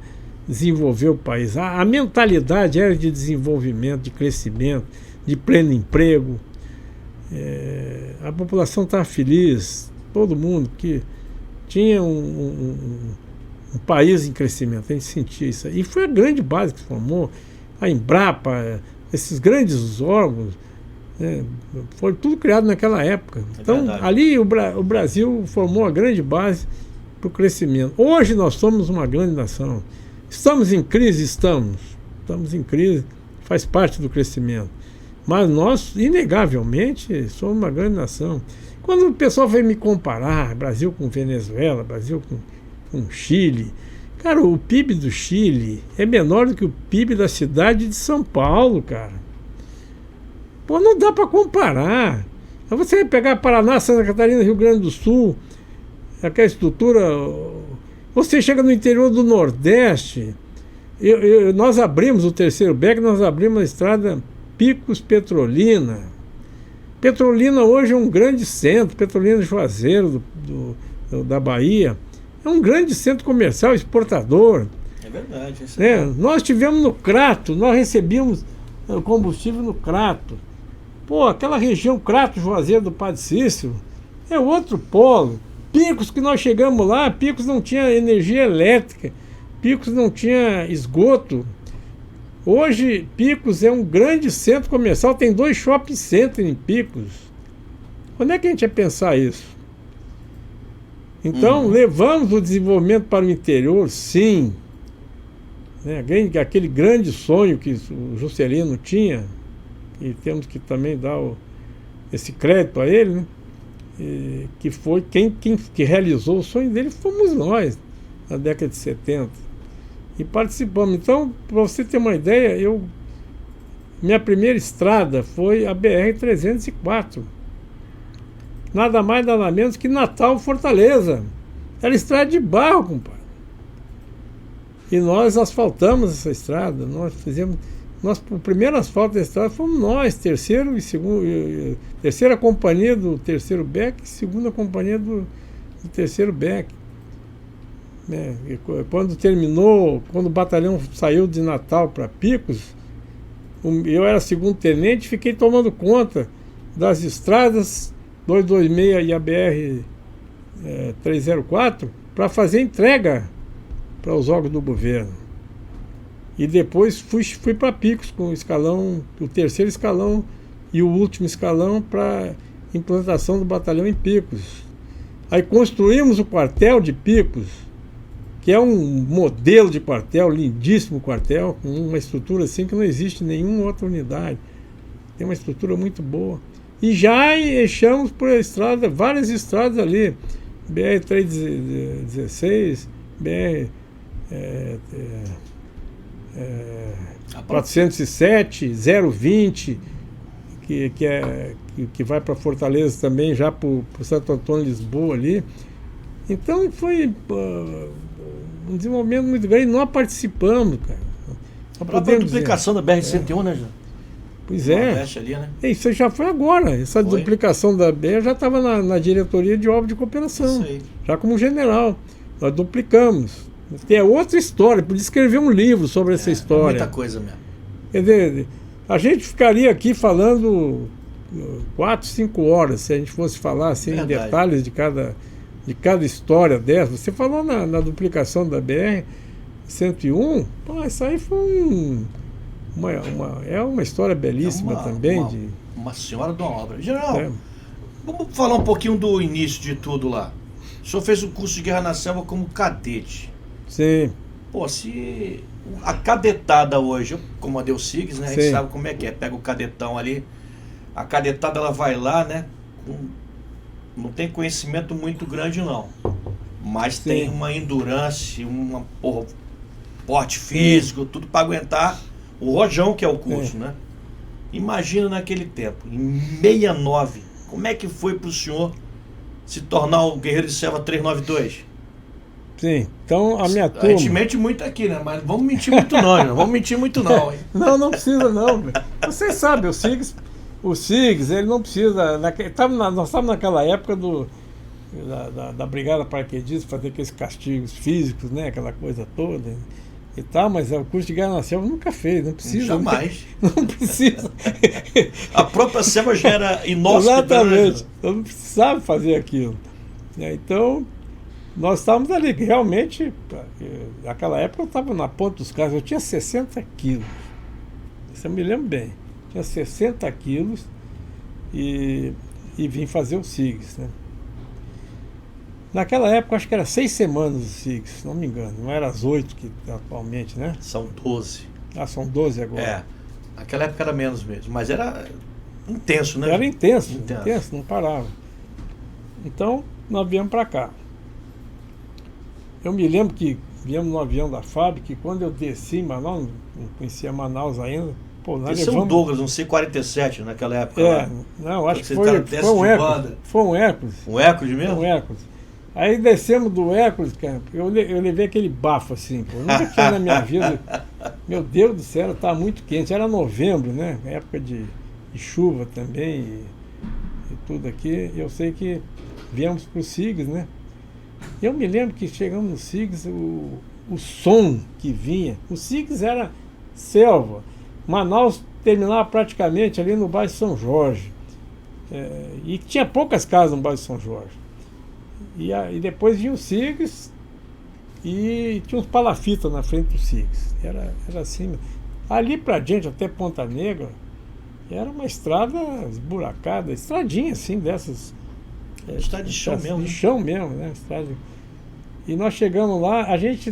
desenvolver o país. A mentalidade era de desenvolvimento, de crescimento, de pleno emprego. A população estava feliz, todo mundo, que tinha um país em crescimento, a gente sentia isso aí. E foi a grande base que se formou, a Embrapa, esses grandes órgãos, foi tudo criado naquela época. Então, ali o Brasil formou a grande base para o crescimento. Hoje nós somos uma grande nação. Estamos em crise? Estamos em crise, faz parte do crescimento. Mas nós, inegavelmente, somos uma grande nação. Quando o pessoal vem me comparar Brasil com Venezuela, Brasil com Chile, cara, o PIB do Chile é menor do que o PIB da cidade de São Paulo, cara. Pô, não dá para comparar. Aí você vai pegar Paraná, Santa Catarina, Rio Grande do Sul, aquela estrutura. Você chega no interior do Nordeste. Nós abrimos o terceiro BEC, nós abrimos a estrada Picos Petrolina. Petrolina hoje é um grande centro, Petrolina Juazeiro da Bahia. É um grande centro comercial exportador. É verdade. Nós tivemos no Crato, nós recebíamos combustível no Crato. Pô, aquela região Crato, Juazeiro do Padre Cícero, é outro polo. Picos, que nós chegamos lá, Picos não tinha energia elétrica, Picos não tinha esgoto. Hoje, Picos é um grande centro comercial, tem 2 shopping centers em Picos. Quando é que a gente ia pensar isso? Então, levamos o desenvolvimento para o interior, sim. Aquele grande sonho que o Juscelino tinha, e temos que também dar esse crédito a ele, né? Que foi quem realizou o sonho dele, fomos nós, na década de 70. E participamos. Então, para você ter uma ideia, minha primeira estrada foi a BR-304. Nada mais, nada menos que Natal, Fortaleza. Era estrada de barro, compadre. E nós asfaltamos essa estrada. O primeiro asfalto da estrada fomos nós, terceira companhia do terceiro BEC, segunda companhia do terceiro BEC. Quando o batalhão saiu de Natal para Picos, eu era segundo tenente, fiquei tomando conta das estradas 226 e a BR-304 para fazer entrega para os órgãos do governo. E depois fui para Picos com o escalão, o terceiro escalão e o último escalão para implantação do batalhão em Picos. Aí construímos o quartel de Picos, que é um modelo de quartel, lindíssimo quartel, com uma estrutura assim que não existe em nenhuma outra unidade. Tem uma estrutura muito boa. E já eixamos por estrada, várias estradas ali, BR-316, BR 407, 020, que vai para Fortaleza também, já para o Santo Antônio, Lisboa ali. Então foi um desenvolvimento muito grande. Nós participamos, cara. A própria duplicação da BR-101, né, João? Pois é. Ali, né? Isso já foi agora. Essa duplicação da BR já estava na diretoria de obra de cooperação. Isso aí. Já como general. Nós duplicamos. Tem outra história. Podia escrever um livro sobre essa história. Muita coisa mesmo. Quer dizer, a gente ficaria aqui falando 4, 5 horas se a gente fosse falar assim, em detalhes de cada história dessa. Você falou na duplicação da BR-101, isso aí foi uma história belíssima também. Uma senhora de uma obra. General, vamos falar um pouquinho do início de tudo lá. O senhor fez o curso de Guerra na Selva como cadete. Sim. Pô, se a cadetada hoje, eu comandei o SIGs, né? A gente sabe como é que é. Pega o cadetão ali, a cadetada ela vai lá, né? Não tem conhecimento muito grande não, mas tem uma endurance, porte físico, tudo para aguentar o rojão que é o curso, né? Imagina naquele tempo, em 69, como é que foi para o senhor se tornar o Guerreiro de Selva 392? Sim, então a minha turma... A gente mente muito aqui, né? Mas não vamos mentir muito não, não vamos mentir muito não. Hein? Não precisa não. Vocês sabem, o SIGs, ele não precisa... Nós estávamos naquela época da Brigada Paraquedista, fazer aqueles castigos físicos, né? Aquela coisa toda e tal, mas o curso de Guerra na Selva nunca fez, não precisa. Jamais. Não precisa. A própria selva já era inóspita. Exatamente. Eu não precisava fazer aquilo. Então, nós estávamos ali, realmente, naquela época eu estava na ponta dos carros, eu tinha 60 quilos. Isso eu me lembro bem. Tinha 60 quilos e vim fazer o SIGs, né? Naquela época, acho que era 6 semanas o SIGs, se não me engano. Não era as 8 que atualmente, né? São 12. São 12 agora. Naquela época era menos mesmo, mas era intenso, né? Era intenso, não parava. Então, nós viemos para cá. Eu me lembro que viemos no avião da FAB, que quando eu desci em Manaus, não conhecia Manaus ainda. Pô, nós esse levamos... é um Douglas, um C-47 naquela época. Não, acho que foi um Hércules. Foi um Hércules. Um Hércules mesmo? Um Hércules. Aí descemos do Hércules, cara, eu levei aquele bafo assim, pô. Eu nunca tinha na minha vida. Meu Deus do céu, estava muito quente. Era novembro, né? Época de chuva também e tudo aqui. Eu sei que viemos para o SIGs, né? Eu me lembro que chegamos no SIGs, o som que vinha. O SIGs era selva. Manaus terminava praticamente ali no bairro São Jorge. E tinha poucas casas no bairro São Jorge. E depois vinha o SIGs e tinha uns palafitas na frente do SIGs. Era assim. Ali pra diante, até Ponta Negra, era uma estrada esburacada, estradinha assim dessas. Estrada de chão mesmo. De chão mesmo, né? Estrada. E nós chegamos lá, a gente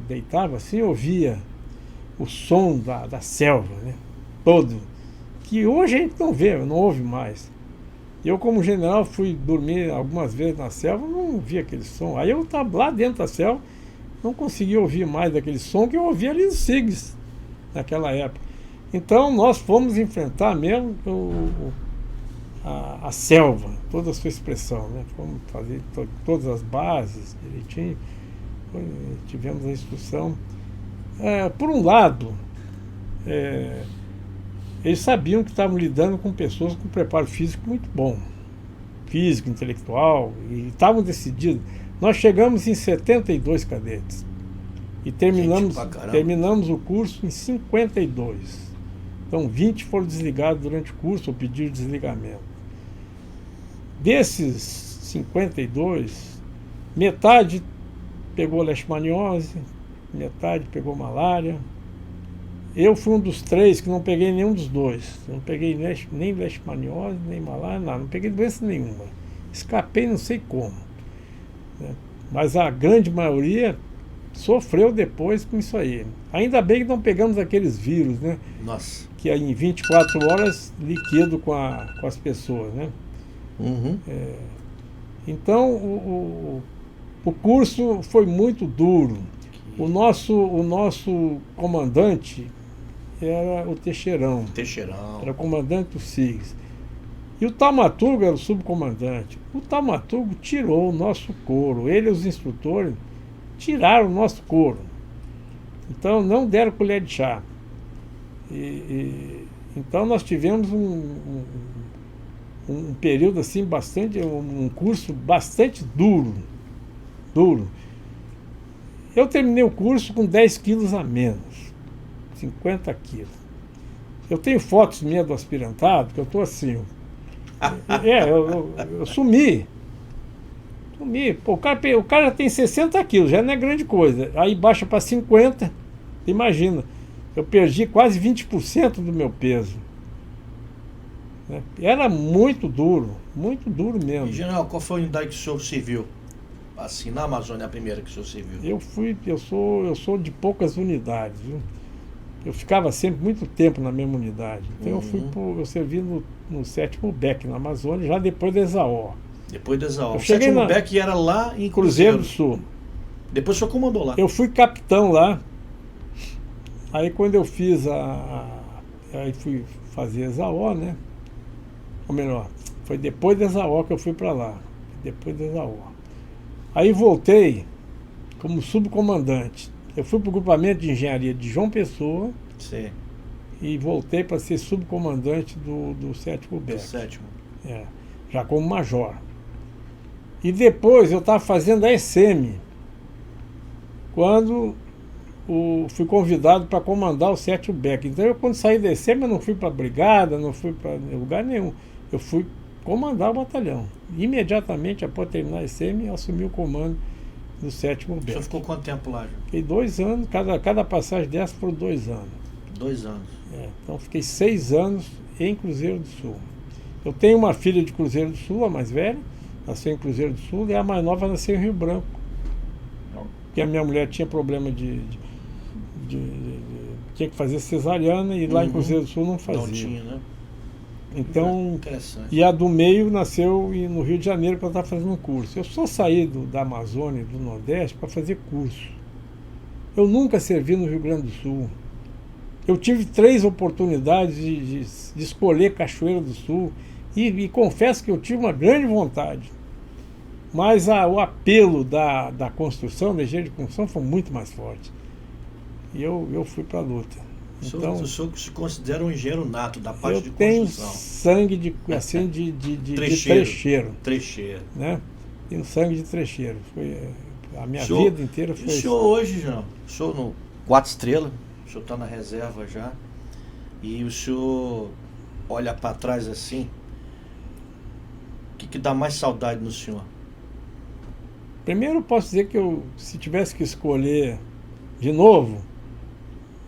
deitava assim, ouvia o som da selva, né? Todo. Que hoje a gente não vê, não ouve mais. Eu, como general, fui dormir algumas vezes na selva, não ouvia aquele som. Aí eu estava lá dentro da selva, não conseguia ouvir mais daquele som que eu ouvia ali nos SIGs, naquela época. Então, nós fomos enfrentar mesmo a selva, toda a sua expressão, né? Fomos fazer todas as bases direitinho, tivemos a instrução. Por um lado, eles sabiam que estavam lidando com pessoas com preparo físico muito bom, físico, intelectual, e estavam decididos. Nós chegamos em 72 cadetes e terminamos o curso em 52. Então 20 foram desligados durante o curso ou pediram desligamento. Desses 52, metade pegou leishmaniose, metade pegou malária. Eu fui um dos 3 que não peguei nenhum dos 2. Eu não peguei nem leishmaniose, nem malária, nada. Não peguei doença nenhuma. escapei não sei como, né? Mas a grande maioria sofreu depois com isso aí. Ainda bem que não pegamos aqueles vírus, né? Nossa. Que aí em 24 horas liquido com as pessoas, né? Uhum. Então o curso foi muito duro. O nosso comandante era o Teixeirão. Era o comandante do SIGS. E o Taumaturgo era o subcomandante. O Taumaturgo tirou o nosso couro. Ele e os instrutores tiraram o nosso couro. Então não deram colher de chá. Então nós tivemos um período assim bastante, um curso bastante duro. Eu terminei o curso com 10 quilos a menos, 50 quilos. Eu tenho fotos minhas do aspirantado, que eu estou assim. Eu sumi. Pô, o cara já tem 60 quilos, já não é grande coisa. Aí baixa para 50, imagina. Eu perdi quase 20% do meu peso. Era muito duro mesmo. E, general, qual foi a unidade que o senhor serviu? Assim, na Amazônia, a primeira que o senhor serviu? Eu sou de poucas unidades, viu? Eu ficava sempre muito tempo na mesma unidade. Então eu servi no 7º BEC, na Amazônia, já depois da ESAO. Depois da ESAO. O O 7º BEC era lá em Cruzeiro do Sul. Depois o senhor comandou lá. Eu fui capitão lá. Aí quando eu fiz aí fui fazer ESAO, né? Ou melhor, foi depois da ESAO que eu fui para lá. Depois da ESAO. Aí voltei como subcomandante. Eu fui para o grupamento de engenharia de João Pessoa. Sim. E voltei para ser subcomandante do 7º BEC. Do 7º. Já como major. E depois eu estava fazendo a ESEMI, quando fui convidado para comandar o 7º BEC. Então quando saí da ESEMI eu não fui para a brigada, não fui para lugar nenhum. Eu fui comandar o batalhão. Imediatamente após terminar a ESEMI, eu assumi o comando do 7º BEC. O senhor ficou quanto tempo lá, João? Fiquei 2 anos, cada passagem dessa foram 2 anos. 2 anos. Então fiquei 6 anos em Cruzeiro do Sul. Eu tenho uma filha de Cruzeiro do Sul, a mais velha, nasceu em Cruzeiro do Sul, e a mais nova nasceu em Rio Branco. Porque a minha mulher tinha problema tinha que fazer cesariana, e lá em Cruzeiro do Sul não fazia. Não tinha, né? Então, interessante. E a do meio nasceu no Rio de Janeiro para estar fazendo um curso. Eu só saí da Amazônia e do Nordeste para fazer curso. Eu nunca servi no Rio Grande do Sul. Eu tive 3 oportunidades de escolher Cachoeira do Sul e confesso que eu tive uma grande vontade. Mas o apelo da construção, da engenharia de construção, foi muito mais forte. E eu fui para a luta. Então, o senhor se considera um engenheiro nato da parte de construção. Eu tenho sangue de trecheiro. Trecheiro. Né? Tenho sangue de trecheiro. A minha vida inteira foi isso. O senhor hoje, João, o senhor no 4 estrelas, o senhor está na reserva já, e o senhor olha para trás assim, o que dá mais saudade no senhor? Primeiro eu posso dizer que se tivesse que escolher de novo,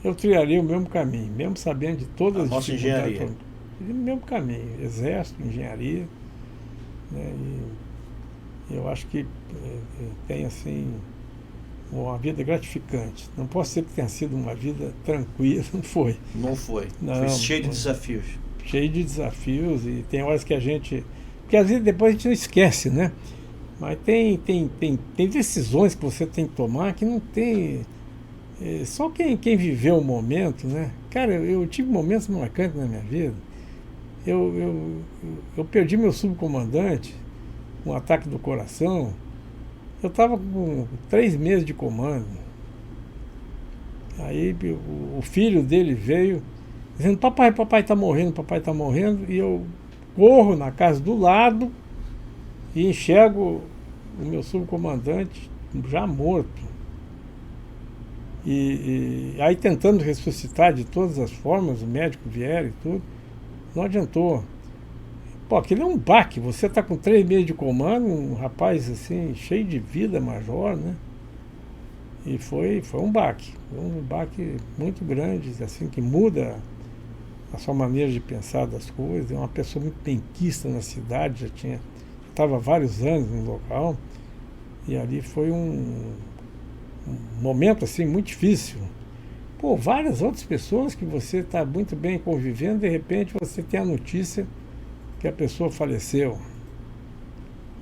eu trilharia o mesmo caminho, mesmo sabendo de todas as nossa dificuldades. engenharia. O mesmo caminho, exército, engenharia, né? E eu acho que tem assim uma vida gratificante. Não posso dizer que tenha sido uma vida tranquila, não foi. Não foi. Não, foi cheio de desafios. Cheio de desafios, e tem horas que a gente... Porque às vezes depois a gente não esquece, né? Mas tem decisões que você tem que tomar que não tem... só quem viveu o momento, né? Cara, eu tive momentos marcantes na minha vida. Eu perdi meu subcomandante, um ataque do coração. Eu estava com 3 meses de comando. Aí o filho dele veio dizendo: papai está morrendo. E eu corro na casa do lado e enxergo o meu subcomandante já morto. E aí tentando ressuscitar de todas as formas, o médico vieram e tudo, não adiantou. Pô, aquilo é um baque, você está com 3 meses de comando, um rapaz assim, cheio de vida, major, né? E foi um baque muito grande, assim, que muda a sua maneira de pensar das coisas. É uma pessoa muito penquista na cidade, já estava vários anos no local, e ali foi um momento assim muito difícil. Pô, várias outras pessoas que você está muito bem convivendo, de repente você tem a notícia que a pessoa faleceu.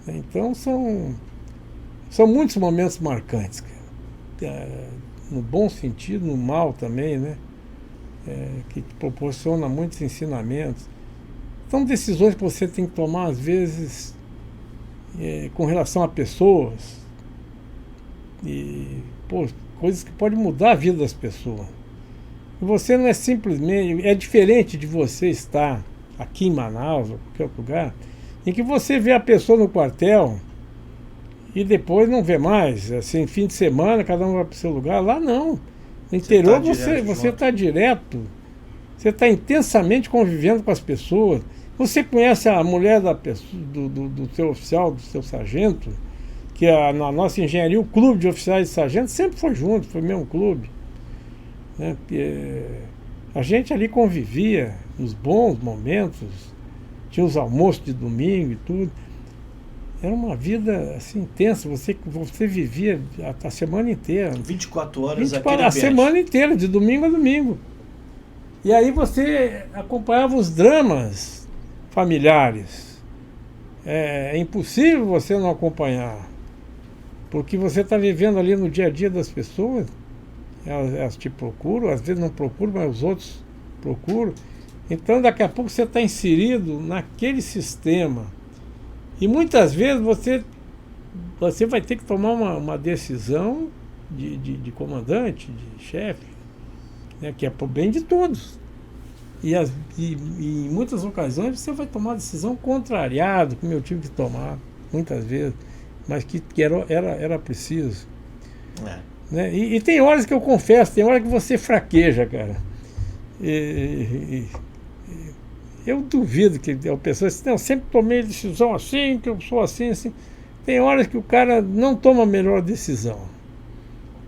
Então são muitos momentos marcantes, cara. No bom sentido, no mal também, né? Que te proporciona muitos ensinamentos. São decisões que você tem que tomar, às vezes, com relação a pessoas, e coisas que podem mudar a vida das pessoas. E você não é simplesmente... É diferente de você estar aqui em Manaus ou qualquer outro lugar, em que você vê a pessoa no quartel e depois não vê mais. Assim, fim de semana, cada um vai para o seu lugar. Lá não. No interior você está direto. Você está intensamente convivendo com as pessoas. Você conhece a mulher do seu oficial, do seu sargento, que na nossa engenharia, o clube de oficiais e sargentos sempre foi junto, foi o mesmo clube. Né? A gente ali convivia nos bons momentos, tinha os almoços de domingo e tudo. Era uma vida assim intensa, você vivia a semana inteira. 24 horas 24, a semana inteira, de domingo a domingo. E aí você acompanhava os dramas familiares. É impossível você não acompanhar, porque você está vivendo ali no dia a dia das pessoas. Elas te procuram, às vezes não procuram, mas os outros procuram. Então daqui a pouco você está inserido naquele sistema. E muitas vezes você vai ter que tomar uma decisão de comandante, de chefe, né, que é para o bem de todos. E em muitas ocasiões você vai tomar decisão contrariada, como eu tive que tomar, muitas vezes, mas que era preciso. Né? E tem horas que eu confesso, tem horas que você fraqueja, cara. Eu duvido que a pessoa diz, não, eu sempre tomei decisão assim, que eu sou assim, assim. Tem horas que o cara não toma a melhor decisão.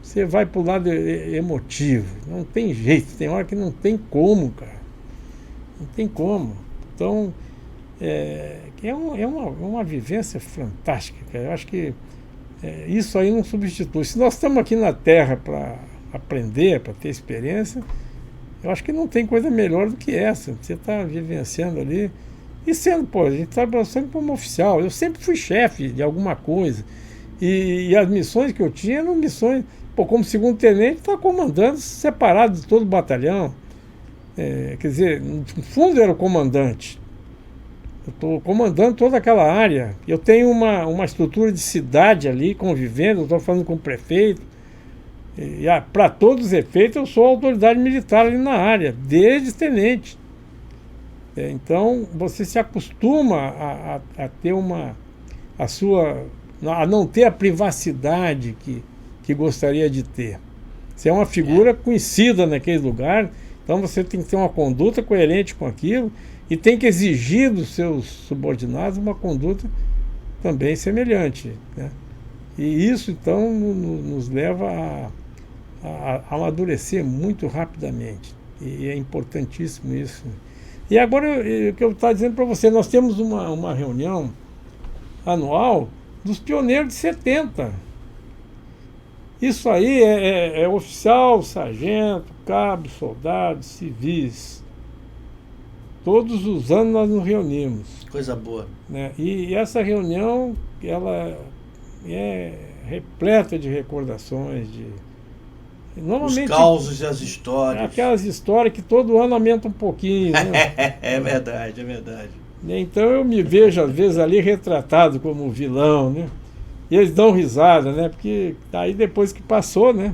Você vai para o lado emotivo, não tem jeito, tem hora que não tem como, cara. Não tem como. Então, é uma vivência fantástica, cara. Eu acho que isso aí não substitui. Se nós estamos aqui na Terra para aprender, para ter experiência, eu acho que não tem coisa melhor do que essa. Você está vivenciando ali. E sendo, a gente está sempre como oficial. Eu sempre fui chefe de alguma coisa. E as missões que eu tinha eram missões. Como segundo tenente, está comandando separado de todo o batalhão. Quer dizer, no fundo eu era o comandante. Eu estou comandando toda aquela área. Eu tenho uma estrutura de cidade ali, convivendo. Eu estou falando com o prefeito. Para todos os efeitos, eu sou autoridade militar ali na área, desde tenente. Então, você se acostuma a ter a não ter a privacidade que gostaria de ter. Você é uma figura conhecida naquele lugar, então você tem que ter uma conduta coerente com aquilo e tem que exigir dos seus subordinados uma conduta também semelhante. Né? E isso, então, nos leva a amadurecer muito rapidamente. E é importantíssimo isso. E agora, o que eu estava dizendo para você, nós temos uma reunião anual dos pioneiros de 70. Isso aí é oficial, sargento, cabo, soldados, civis. Todos os anos nós nos reunimos. Coisa boa. Né? E essa reunião, ela é repleta de recordações, normalmente, os causos e as histórias. Aquelas histórias que todo ano aumentam um pouquinho. Né? É verdade, é verdade. Então eu me vejo, às vezes, ali retratado como vilão, né? E eles dão risada, né? Porque aí depois que passou, né?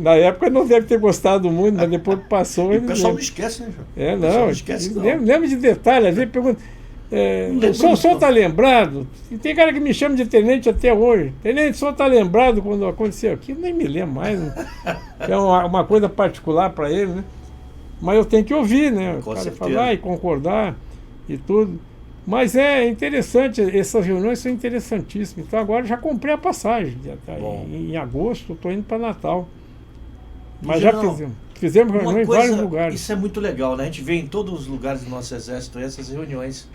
Na época não deve ter gostado muito, mas depois que passou... E o pessoal não esquece, né, João? Não esquece, não. Lembra de detalhe, às vezes pergunta... o senhor está lembrado? E tem cara que me chama de tenente até hoje. Tenente, o senhor está lembrado quando aconteceu aquilo? Nem me lembro mais. Né? É uma coisa particular para ele, né? Mas eu tenho que ouvir, né? O cara falar e concordar e tudo. Mas é interessante, essas reuniões são interessantíssimas. Então agora já comprei a passagem. Em agosto estou indo para Natal. Mas já fizemos reuniões em vários lugares. Isso é muito legal, né? A gente vê em todos os lugares do nosso exército essas reuniões.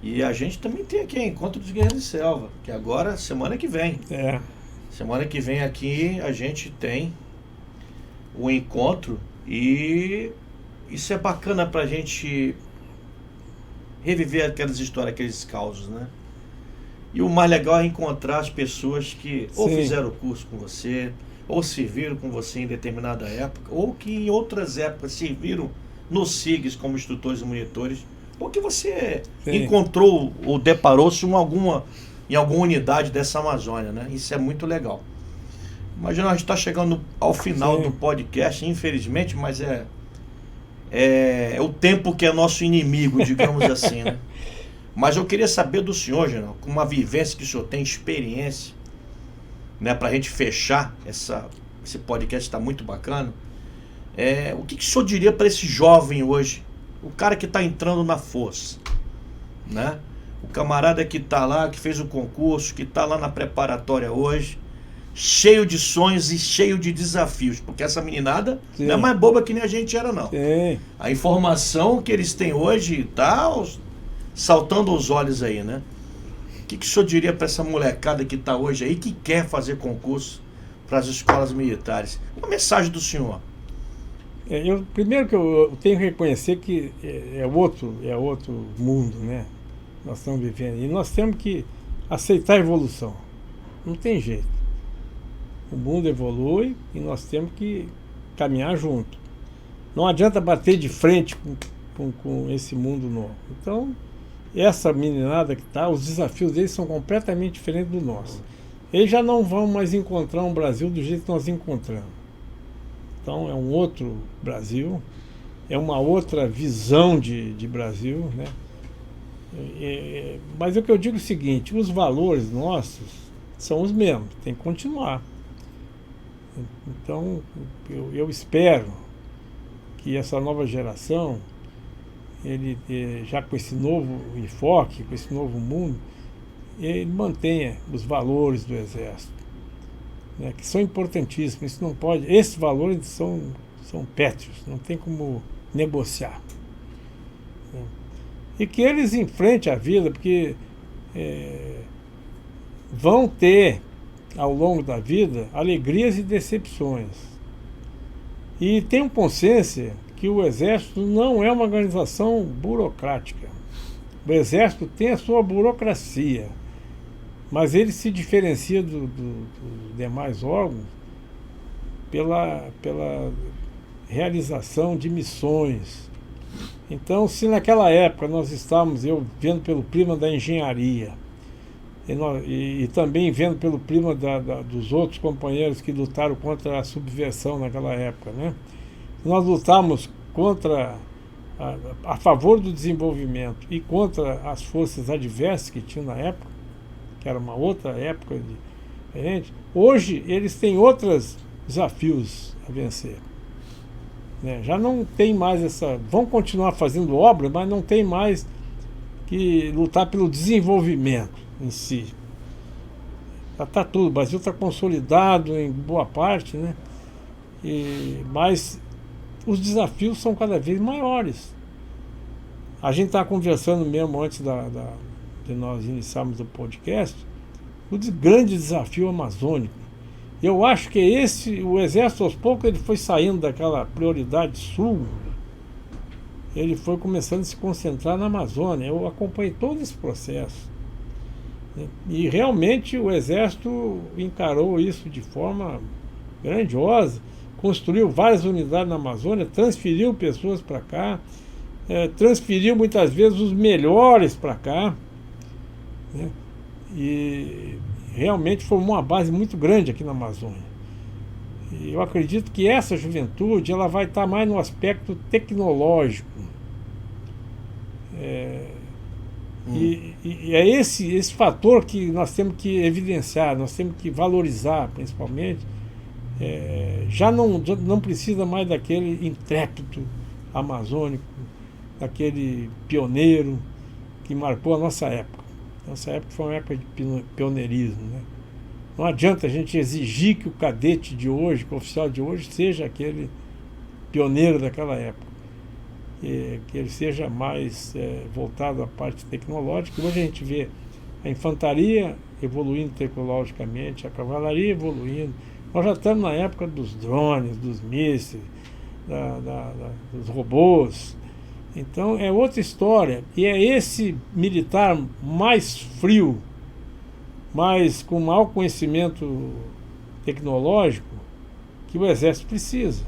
E a gente também tem aqui Encontro dos Guerreiros de Selva, que agora, semana que vem. Semana que vem aqui a gente tem o encontro e isso é bacana pra gente reviver aquelas histórias, aqueles causos, né? E o mais legal é encontrar as pessoas que ou fizeram o curso com você, ou serviram com você em determinada época, ou que em outras épocas serviram nos SIGs como instrutores e monitores, ou que você encontrou ou deparou-se em alguma unidade dessa Amazônia, né? Isso é muito legal. Imagina, a gente está chegando ao final do podcast, infelizmente, mas é o tempo que é nosso inimigo, digamos assim, né? Mas eu queria saber do senhor, General, com uma vivência que o senhor tem, experiência, né, para a gente fechar esse podcast, está muito bacana. O que o senhor diria para esse jovem hoje, o cara que está entrando na força, né? O camarada que está lá, que fez o concurso, que está lá na preparatória hoje, cheio de sonhos e cheio de desafios, porque essa meninada não é mais boba que nem a gente era, não. A informação que eles têm hoje está saltando aos olhos aí, né? O que o senhor diria para essa molecada que está hoje aí, que quer fazer concurso para as escolas militares? Uma mensagem do senhor. Primeiro que eu tenho que reconhecer que é outro mundo, né? Nós estamos vivendo. E nós temos que aceitar a evolução. Não tem jeito. O mundo evolui e nós temos que caminhar junto. Não adianta bater de frente com esse mundo novo. Então, essa meninada que está, os desafios deles são completamente diferentes do nosso. Eles já não vão mais encontrar um Brasil do jeito que nós encontramos. Então, é um outro Brasil, é uma outra visão de Brasil, né? Mas o que eu digo é o seguinte, os valores nossos são os mesmos, tem que continuar. Então, eu espero que essa nova geração, ele já com esse novo enfoque, com esse novo mundo, ele mantenha os valores do Exército, né, que são importantíssimos. Isso não pode, esses valores são pétreos, não tem como negociar. Né? E que eles enfrentem a vida, porque vão ter ao longo da vida alegrias e decepções. E tenham consciência que o Exército não é uma organização burocrática. O Exército tem a sua burocracia, mas ele se diferencia dos demais órgãos pela realização de missões. Então, se naquela época nós estávamos, eu vendo pelo prisma da engenharia, e também vendo pelo prisma dos outros companheiros que lutaram contra a subversão naquela época, né? Nós lutamos a favor do desenvolvimento e contra as forças adversas que tinham na época, que era uma outra época diferente. Hoje eles têm outros desafios a vencer, né? Já não tem mais vão continuar fazendo obra, mas não tem mais que lutar pelo desenvolvimento em si. Já está tudo, o Brasil está consolidado em boa parte, né? Mas os desafios são cada vez maiores. A gente está conversando mesmo antes de nós iniciarmos o podcast, o grande desafio amazônico. Eu acho que o Exército, aos poucos, ele foi saindo daquela prioridade sul, ele foi começando a se concentrar na Amazônia. Eu acompanhei todo esse processo. E realmente o Exército encarou isso de forma grandiosa, construiu várias unidades na Amazônia, transferiu pessoas para cá, transferiu muitas vezes os melhores para cá, né? E realmente formou uma base muito grande aqui na Amazônia. E eu acredito que essa juventude ela vai estar mais no aspecto tecnológico. E é esse fator que nós temos que evidenciar, nós temos que valorizar, principalmente. Já não precisa mais daquele intrépido amazônico, daquele pioneiro que marcou a nossa época. Nossa época foi uma época de pioneirismo, né? Não adianta a gente exigir que o cadete de hoje, que o oficial de hoje, seja aquele pioneiro daquela época. que ele seja mais voltado à parte tecnológica. Hoje a gente vê a infantaria evoluindo tecnologicamente, a cavalaria evoluindo. Nós já estamos na época dos drones, dos mísseis, dos robôs. Então é outra história. E é esse militar mais frio, mas com mau conhecimento tecnológico, que o Exército precisa.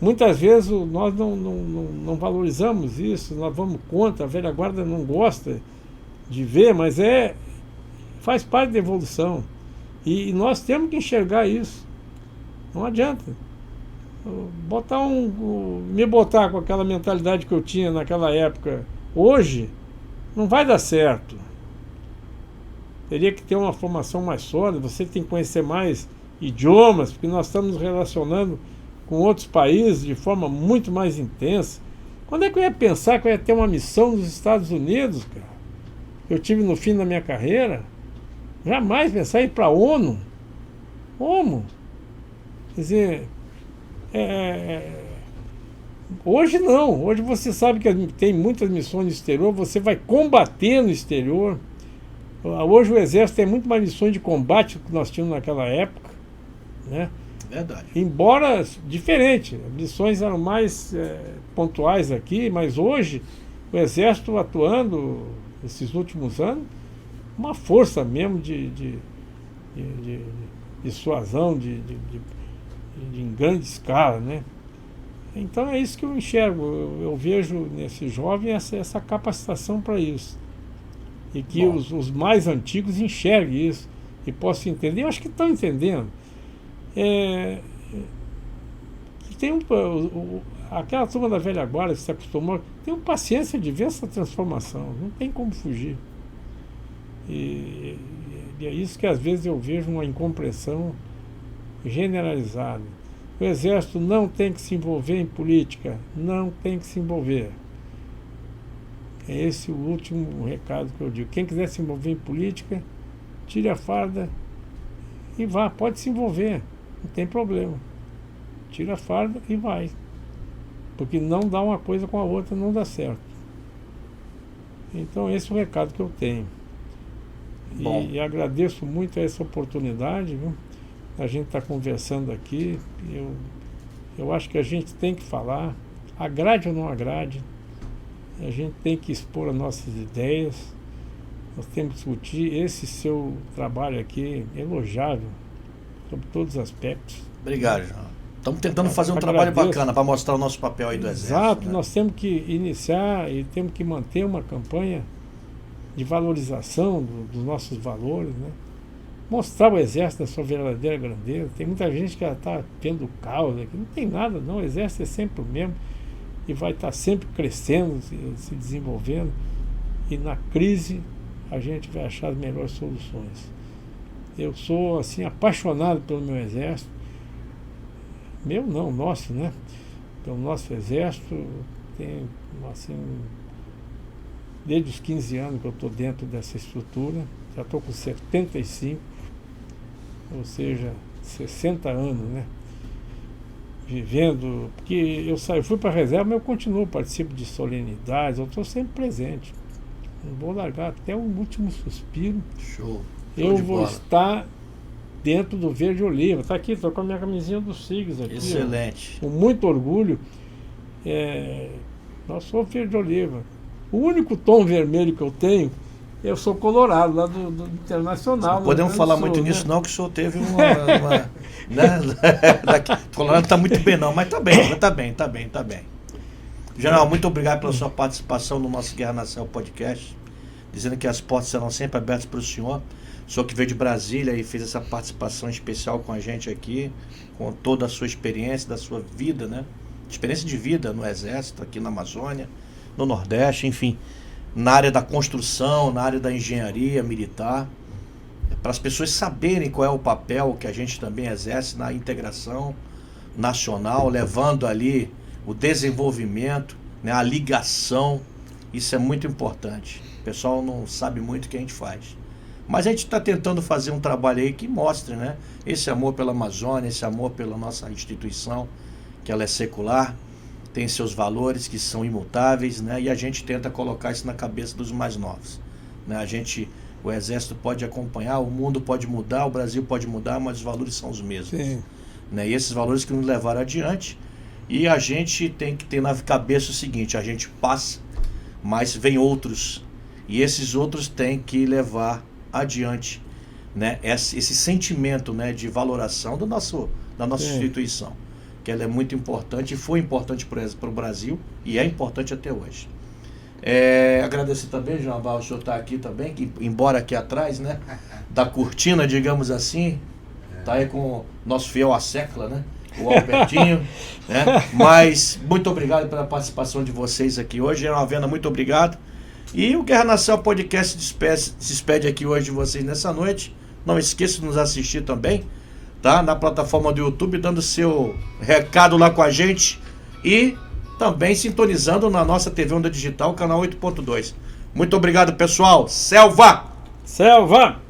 Muitas vezes nós não valorizamos isso, nós vamos contra, a velha guarda não gosta de ver, mas faz parte da evolução. E nós temos que enxergar isso. Não adianta. Me botar com aquela mentalidade que eu tinha naquela época, hoje, não vai dar certo. Teria que ter uma formação mais sólida, você tem que conhecer mais idiomas, porque nós estamos nos relacionando com outros países de forma muito mais intensa. Quando é que eu ia pensar que eu ia ter uma missão nos Estados Unidos, cara? Eu tive no fim da minha carreira. Jamais pensar em ir para a ONU. Como? Quer dizer, hoje não. Hoje você sabe que tem muitas missões no exterior, você vai combater no exterior. Hoje o Exército tem muito mais missões de combate do que nós tínhamos naquela época, né? Verdade. Embora diferente, as missões eram mais pontuais aqui, mas hoje o Exército atuando esses últimos anos, uma força mesmo de dissuasão em grande escala, né? Então é isso que eu enxergo. Eu vejo nesse jovem essa capacitação para isso. E que os mais antigos enxerguem isso e possam entender. Eu acho que estão entendendo. Tem aquela turma da velha guarda que se acostumou, tem uma paciência de ver essa transformação, não tem como fugir. E é isso que às vezes eu vejo uma incompreensão generalizada. O Exército não tem que se envolver em política, não tem que se envolver. É esse o último recado que eu digo. Quem quiser se envolver em política, tire a farda e vá, pode se envolver, não tem problema. Tira a farda e vai. Porque não dá uma coisa com a outra, não dá certo. Então esse é o recado que eu tenho. E agradeço muito essa oportunidade, viu? A gente está conversando aqui. Eu acho que a gente tem que falar, agrade ou não agrade, a gente tem que expor as nossas ideias, nós temos que discutir. Esse seu trabalho aqui, elogiável, sobre todos os aspectos. Obrigado, João. Estamos tentando fazer um trabalho bacana para mostrar o nosso papel aí do Exército. Exato, né? Nós temos que iniciar e temos que manter uma campanha de valorização dos nossos valores, né? Mostrar o Exército na sua verdadeira grandeza. Tem muita gente que já está vendo caos aqui. Não tem nada, não. O Exército é sempre o mesmo e vai estar sempre crescendo, se desenvolvendo. E na crise a gente vai achar as melhores soluções. Eu sou assim apaixonado pelo meu Exército. Meu não, nosso, né? Pelo nosso Exército. Tem, assim, desde os 15 anos que eu estou dentro dessa estrutura. Já estou com 75, ou seja, 60 anos, né? Vivendo, porque eu fui para a reserva, mas eu continuo, participo de solenidades, eu estou sempre presente. Não vou largar até o último suspiro. Show. Eu vou estar dentro do Verde Oliva. Está aqui, estou com a minha camisinha do SIGS aqui. Excelente. Com muito orgulho. Nós somos Verde Oliva. O único tom vermelho que eu tenho, eu sou colorado, lá do Internacional. Não podemos falar muito nisso, não, que o senhor teve uma né? Colorado está muito bem, não, mas está bem. General, muito obrigado pela sua participação no nosso Guerra na Selva podcast, dizendo que as portas serão sempre abertas para o senhor que veio de Brasília e fez essa participação especial com a gente aqui, com toda a sua experiência, da sua vida, né? Experiência de vida no Exército, aqui na Amazônia, no Nordeste, enfim, na área da construção, na área da engenharia militar, para as pessoas saberem qual é o papel que a gente também exerce na integração nacional, levando ali o desenvolvimento, né, a ligação. Isso é muito importante. O pessoal não sabe muito o que a gente faz. Mas a gente está tentando fazer um trabalho aí que mostre, né, esse amor pela Amazônia, esse amor pela nossa instituição, que ela é secular, tem seus valores que são imutáveis, né? E a gente tenta colocar isso na cabeça dos mais novos, né? O Exército pode acompanhar, o mundo pode mudar, o Brasil pode mudar, mas os valores são os mesmos. Sim. Né? E esses valores que nos levaram adiante, e a gente tem que ter na cabeça o seguinte: a gente passa, mas vem outros, e esses outros têm que levar adiante, né? Esse sentimento, né, de valoração da nossa instituição, que ela é muito importante, e foi importante para o Brasil, e é importante até hoje. Agradecer também, João Val, o senhor está aqui também, que, embora aqui atrás, né, da cortina, digamos assim, está aí com o nosso fiel Assecla, né, o Albertinho, né, mas muito obrigado pela participação de vocês aqui hoje. Vena, muito obrigado. E o Guerra Nacional Podcast se despede aqui hoje de vocês nessa noite. Não esqueça de nos assistir também, tá, na plataforma do YouTube, dando seu recado lá com a gente, e também sintonizando na nossa TV Onda Digital, canal 8.2. Muito obrigado, pessoal. Selva! Selva!